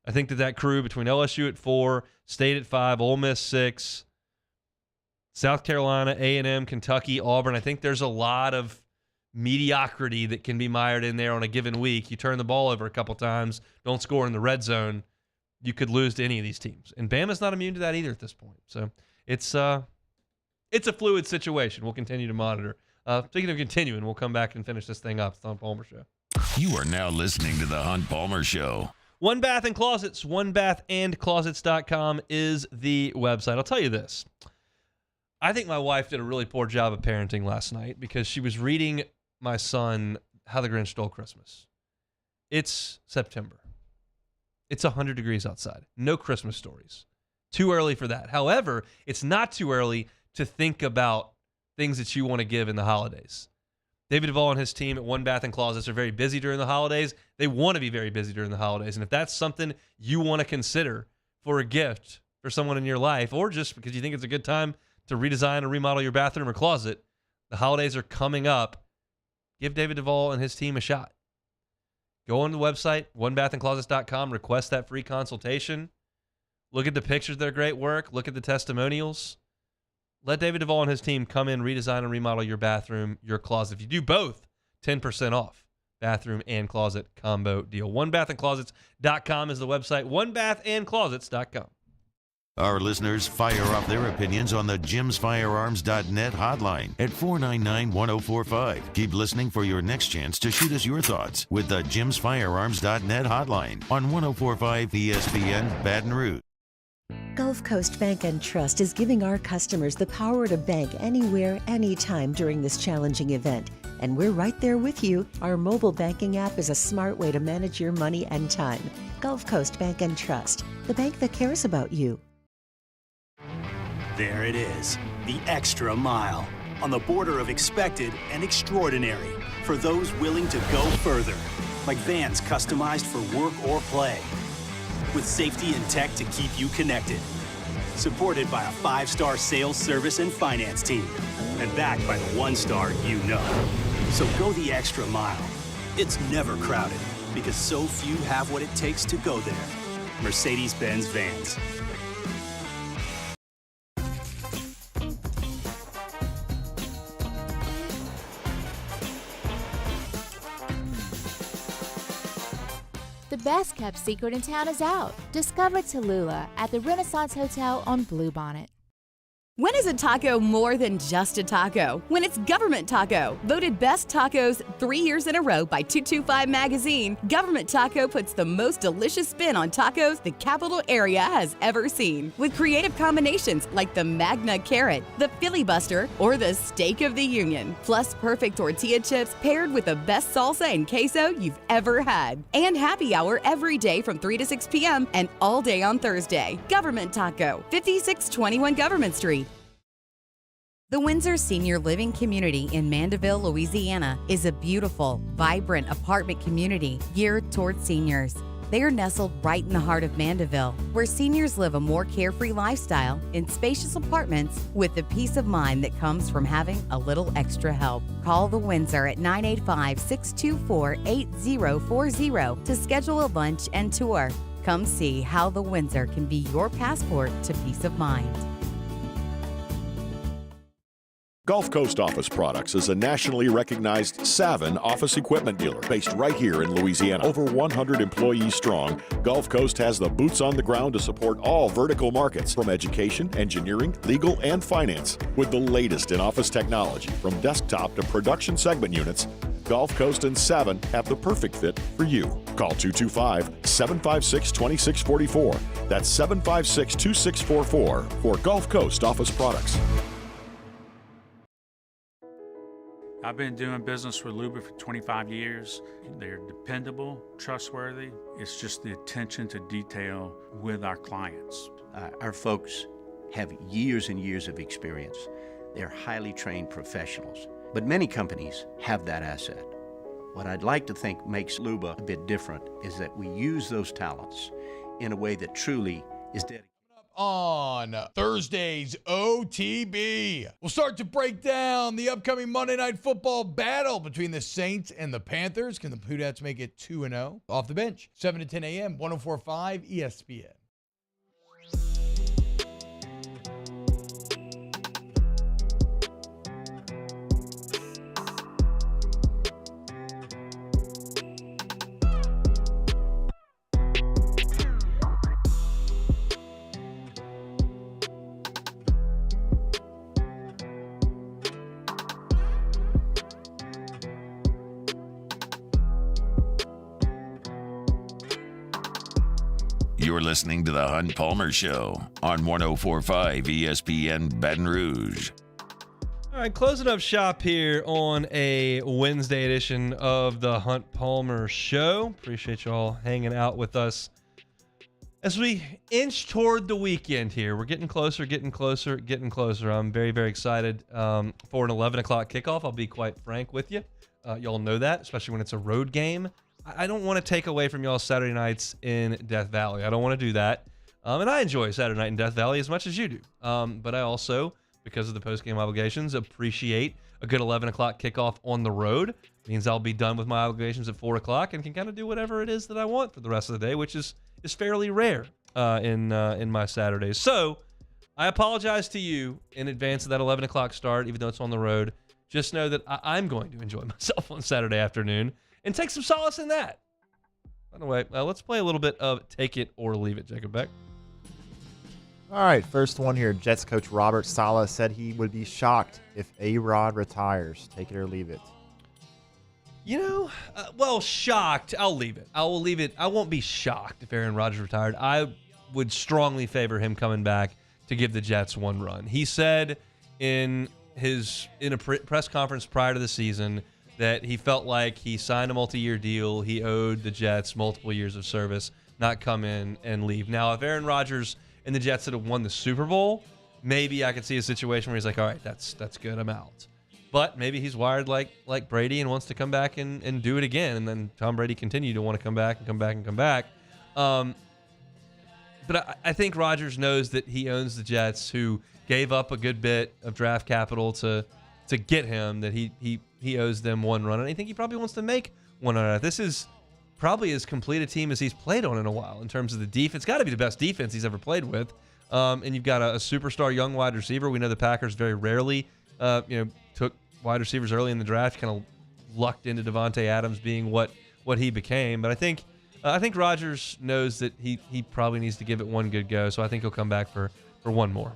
I think that crew between LSU at 4, State at 5, Ole Miss 6, South Carolina, A&M, Kentucky, Auburn, I think there's a lot of mediocrity that can be mired in there on a given week. You turn the ball over a couple times, don't score in the red zone, you could lose to any of these teams. And Bama's not immune to that either at this point. So it's a fluid situation. We'll continue to monitor. Speaking of continuing, we'll come back and finish this thing up. It's the Hunt Palmer Show. You are now listening to the Hunt Palmer Show. One Bath and Closets, onebathandclosets.com is the website. I'll tell you this. I think my wife did a really poor job of parenting last night because she was reading my son How the Grinch Stole Christmas. It's September. It's 100 degrees outside. No Christmas stories. Too early for that. However, it's not too early to think about things that you want to give in the holidays. David Duvall and his team at One Bath and Closets are very busy during the holidays. They want to be very busy during the holidays. And if that's something you want to consider for a gift for someone in your life, or just because you think it's a good time to redesign or remodel your bathroom or closet, the holidays are coming up. Give David Duvall and his team a shot. Go on the website, onebathandclosets.com, request that free consultation. Look at the pictures of their great work. Look at the testimonials. Let David Duvall and his team come in, redesign and remodel your bathroom, your closet. If you do both, 10% off. Bathroom and closet combo deal. Onebathandclosets.com is the website. Onebathandclosets.com. Our listeners fire off their opinions on the jimsfirearms.net hotline at 499-1045. Keep listening for your next chance to shoot us your thoughts with the jimsfirearms.net hotline on 1045 ESPN Baton Rouge. Gulf Coast Bank and Trust is giving our customers the power to bank anywhere, anytime during this challenging event. And we're right there with you. Our mobile banking app is a smart way to manage your money and time. Gulf Coast Bank and Trust, the bank that cares about you. There it is, the extra mile, on the border of expected and extraordinary, for those willing to go further, like vans customized for work or play, with safety and tech to keep you connected, supported by a 5-star sales, service, and finance team, and backed by the 1-star you know. So go the extra mile. It's never crowded, because so few have what it takes to go there. Mercedes-Benz Vans. The best kept secret in town is out. Discover Tallulah at the Renaissance Hotel on Bluebonnet. When is a taco more than just a taco? When it's Government Taco. Voted best tacos 3 years in a row by 225 Magazine, Government Taco puts the most delicious spin on tacos the capital area has ever seen. With creative combinations like the Magna Carrot, the Filibuster, or the Steak of the Union. Plus perfect tortilla chips paired with the best salsa and queso you've ever had. And happy hour every day from 3 to 6 p.m. and all day on Thursday. Government Taco, 5621 Government Street. The Windsor Senior Living Community in Mandeville, Louisiana is a beautiful, vibrant apartment community geared towards seniors. They are nestled right in the heart of Mandeville, where seniors live a more carefree lifestyle in spacious apartments with the peace of mind that comes from having a little extra help. Call the Windsor at 985-624-8040 to schedule a lunch and tour. Come see how the Windsor can be your passport to peace of mind. Gulf Coast Office Products is a nationally recognized Savin office equipment dealer based right here in Louisiana. Over 100 employees strong, Gulf Coast has the boots on the ground to support all vertical markets, from education, engineering, legal, and finance. With the latest in office technology, from desktop to production segment units, Gulf Coast and Savin have the perfect fit for you. Call 225-756-2644. That's 756-2644 for Gulf Coast Office Products. I've been doing business with Luba for 25 years. They're dependable, trustworthy. It's just the attention to detail with our clients. Our folks have years and years of experience. They're highly trained professionals. But many companies have that asset. What I'd like to think makes Luba a bit different is that we use those talents in a way that truly is dedicated. On Thursday's OTB, we'll start to break down the upcoming Monday Night Football battle between the Saints and the Panthers. Can the Poodats make it 2-0? Off the bench, 7 to 10 a.m., 104.5 ESPN. You're listening to The Hunt Palmer Show on 104.5 ESPN Baton Rouge. All right, closing up shop here on a Wednesday edition of The Hunt Palmer Show. Appreciate you all hanging out with us as we inch toward the weekend here. We're getting closer. I'm very, very excited for an 11 o'clock kickoff. I'll be quite frank with you. Y'all know that, especially when it's a road game. I don't want to take away from y'all Saturday nights in Death Valley. I don't want to do that. And I enjoy Saturday night in Death Valley as much as you do. But I also, because of the post-game obligations, appreciate a good 11 o'clock kickoff on the road. It means I'll be done with my obligations at 4 o'clock and can kind of do whatever it is that I want for the rest of the day, which is fairly rare in my Saturdays. So I apologize to you in advance of that 11 o'clock start, even though it's on the road. Just know that I'm going to enjoy myself on Saturday afternoon and take some solace in that. By the way, let's play a little bit of Take It or Leave It, Jacob Beck. All right, first one here. Jets coach Robert Saleh said he would be shocked if A-Rod retires. Take it or leave it. Shocked. I'll leave it. I will leave it. I won't be shocked if Aaron Rodgers retired. I would strongly favor him coming back to give the Jets one run. He said in a press conference prior to the season that he felt like he signed a multi-year deal. He owed the Jets multiple years of service, not come in and leave. Now, if Aaron Rodgers and the Jets had won the Super Bowl, maybe I could see a situation where he's like, all right, that's good, I'm out. But maybe he's wired like Brady and wants to come back and do it again. And then Tom Brady continued to want to come back and come back and come back. But I think Rodgers knows that he owns the Jets, who gave up a good bit of draft capital to get him, that he owes them one run. And I think he probably wants to make one run. This is probably as complete a team as he's played on in a while in terms of the defense. It's got to be the best defense he's ever played with. And you've got a superstar young wide receiver. We know the Packers very rarely took wide receivers early in the draft, kind of lucked into Devontae Adams being what he became. But I think Rodgers knows that he probably needs to give it one good go, so I think he'll come back for one more.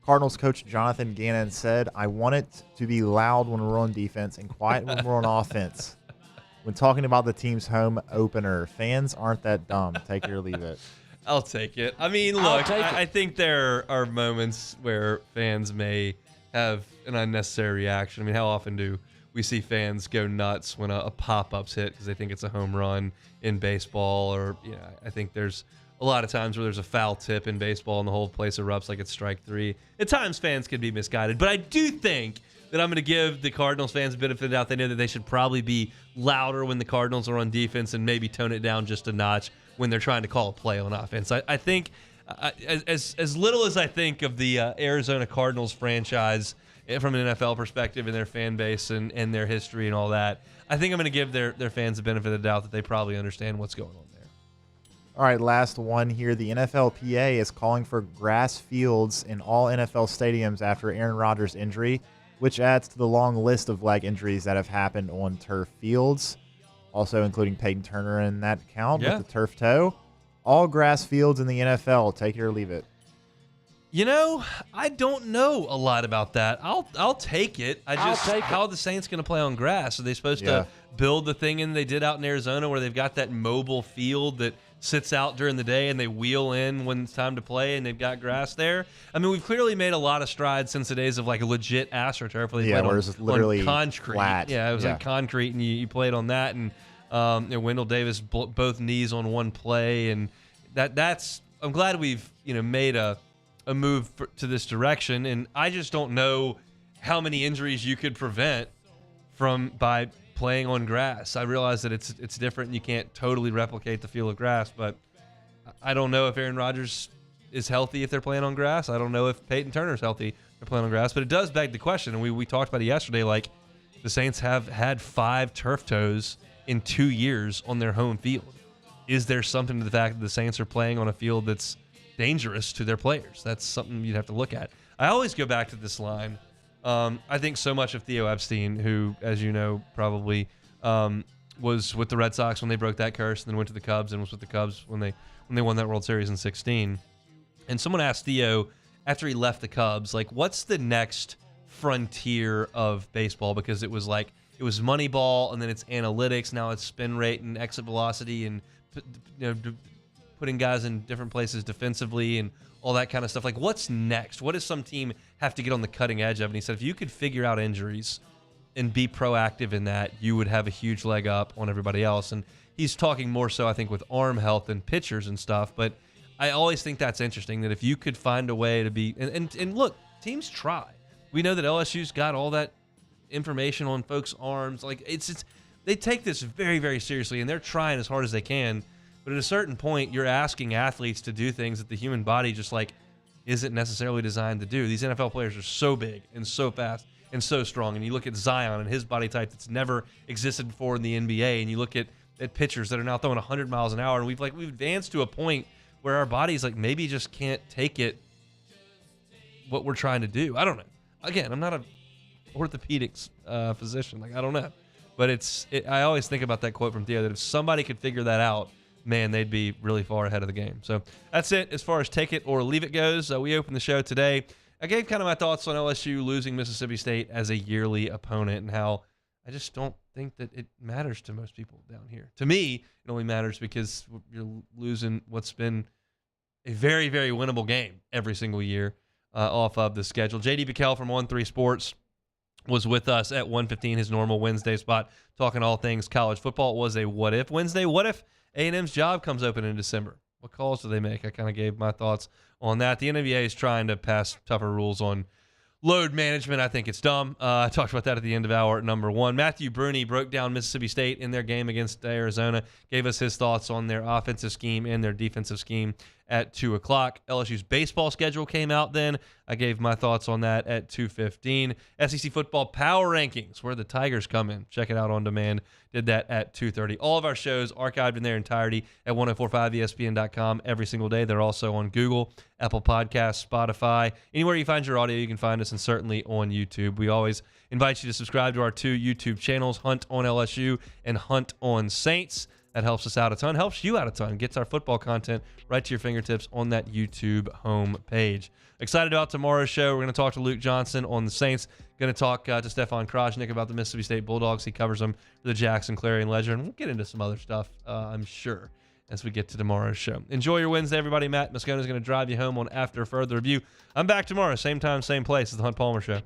Cardinals coach Jonathan Gannon said, I want it to be loud when we're on defense and quiet when we're on offense. When talking about the team's home opener, fans aren't that dumb. Take it or leave it. I'll take it. I mean, look, I think there are moments where fans may have an unnecessary reaction. I mean, how often do we see fans go nuts when a pop-up's hit because they think it's a home run in baseball? Or, I think there's a lot of times where there's a foul tip in baseball and the whole place erupts like it's strike three. At times, fans can be misguided. But I do think that I'm going to give the Cardinals fans a benefit of the doubt. They know that they should probably be louder when the Cardinals are on defense and maybe tone it down just a notch when they're trying to call a play on offense. I think as little as I think of the Arizona Cardinals franchise from an NFL perspective and their fan base and their history and all that, I think I'm going to give their fans the benefit of the doubt that they probably understand what's going on there. All right, last one here. The NFLPA is calling for grass fields in all NFL stadiums after Aaron Rodgers' injury, which adds to the long list of leg injuries that have happened on turf fields, also including Peyton Turner in that count with the turf toe. All grass fields in the NFL. Take it or leave it. I don't know a lot about that. I'll take it. How are the Saints going to play on grass? Are they supposed to build the thing in they did out in Arizona where they've got that mobile field that sits out during the day and they wheel in when it's time to play and they've got grass there? I mean, we've clearly made a lot of strides since the days of like a legit AstroTurf where they played where it's literally on concrete. Flat. Yeah, it was like concrete and you played on that. And Wendell Davis both knees on one play, and that's. I'm glad we've made a move to this direction, and I just don't know how many injuries you could prevent by playing on grass. I realize that it's different and you can't totally replicate the feel of grass, but I don't know if Aaron Rodgers is healthy if they're playing on grass. I don't know if Peyton Turner's healthy if they're playing on grass, but it does beg the question, and we talked about it yesterday, like the Saints have had 5 turf toes in 2 years on their home field. Is there something to the fact that the Saints are playing on a field that's dangerous to their players? That's something you'd have to look at. I always go back to this line. I think so much of Theo Epstein, who, as you know, probably was with the Red Sox when they broke that curse, and then went to the Cubs and was with the Cubs when they won that World Series in 2016. And someone asked Theo after he left the Cubs, like, what's the next frontier of baseball? Because it was Moneyball, and then it's analytics. Now it's spin rate and exit velocity, and putting guys in different places defensively and all that kind of stuff. Like, what's next? What does some team have to get on the cutting edge of? And he said, if you could figure out injuries and be proactive in that, you would have a huge leg up on everybody else. And he's talking more so, I think, with arm health and pitchers and stuff. But I always think that's interesting, that if you could find a way to be, and look, teams try. We know that LSU's got all that information on folks' arms. Like, it's they take this very, very seriously, and they're trying as hard as they can. But at a certain point, you're asking athletes to do things that the human body just isn't necessarily designed to do. These NFL players are so big and so fast and so strong. And you look at Zion and his body type that's never existed before in the NBA, and you look at pitchers that are now throwing 100 miles an hour, and we've advanced to a point where our bodies maybe just can't take it. What we're trying to do, I don't know. Again, I'm not a orthopedics physician. I don't know, but I always think about that quote from Theo, that if somebody could figure that out, man, they'd be really far ahead of the game. So that's it as far as take it or leave it goes. We opened the show today. I gave kind of my thoughts on LSU losing Mississippi State as a yearly opponent and how I just don't think that it matters to most people down here. To me, it only matters because you're losing what's been a very, very winnable game every single year off of the schedule. JD Bikel from 1-3 Sports was with us at 1:15, his normal Wednesday spot, talking all things college football. It was a what if Wednesday. What if A&M's job comes open in December? What calls do they make? I kind of gave my thoughts on that. The NBA is trying to pass tougher rules on load management. I think it's dumb. I talked about that at the end of hour number 1. Matthew Bruni broke down Mississippi State in their game against Arizona, gave us his thoughts on their offensive scheme and their defensive scheme at 2 o'clock. LSU's baseball schedule came out then. I gave my thoughts on that at 2:15. SEC football power rankings, where the Tigers come in. Check it out on demand. Did that at 2:30. All of our shows archived in their entirety at 1045ESPN.com every single day. They're also on Google, Apple Podcasts, Spotify. Anywhere you find your audio, you can find us, and certainly on YouTube. We always invite you to subscribe to our 2 YouTube channels, Hunt on LSU and Hunt on Saints. That helps us out a ton, helps you out a ton, gets our football content right to your fingertips on that YouTube homepage. Excited about tomorrow's show. We're going to talk to Luke Johnson on the Saints. Going to talk to Stefan Krajnik about the Mississippi State Bulldogs. He covers them for the Jackson Clarion Ledger, and we'll get into some other stuff, I'm sure, as we get to tomorrow's show. Enjoy your Wednesday, everybody. Matt Moscona is going to drive you home on After Further Review. I'm back tomorrow, same time, same place. It's the Hunt Palmer Show.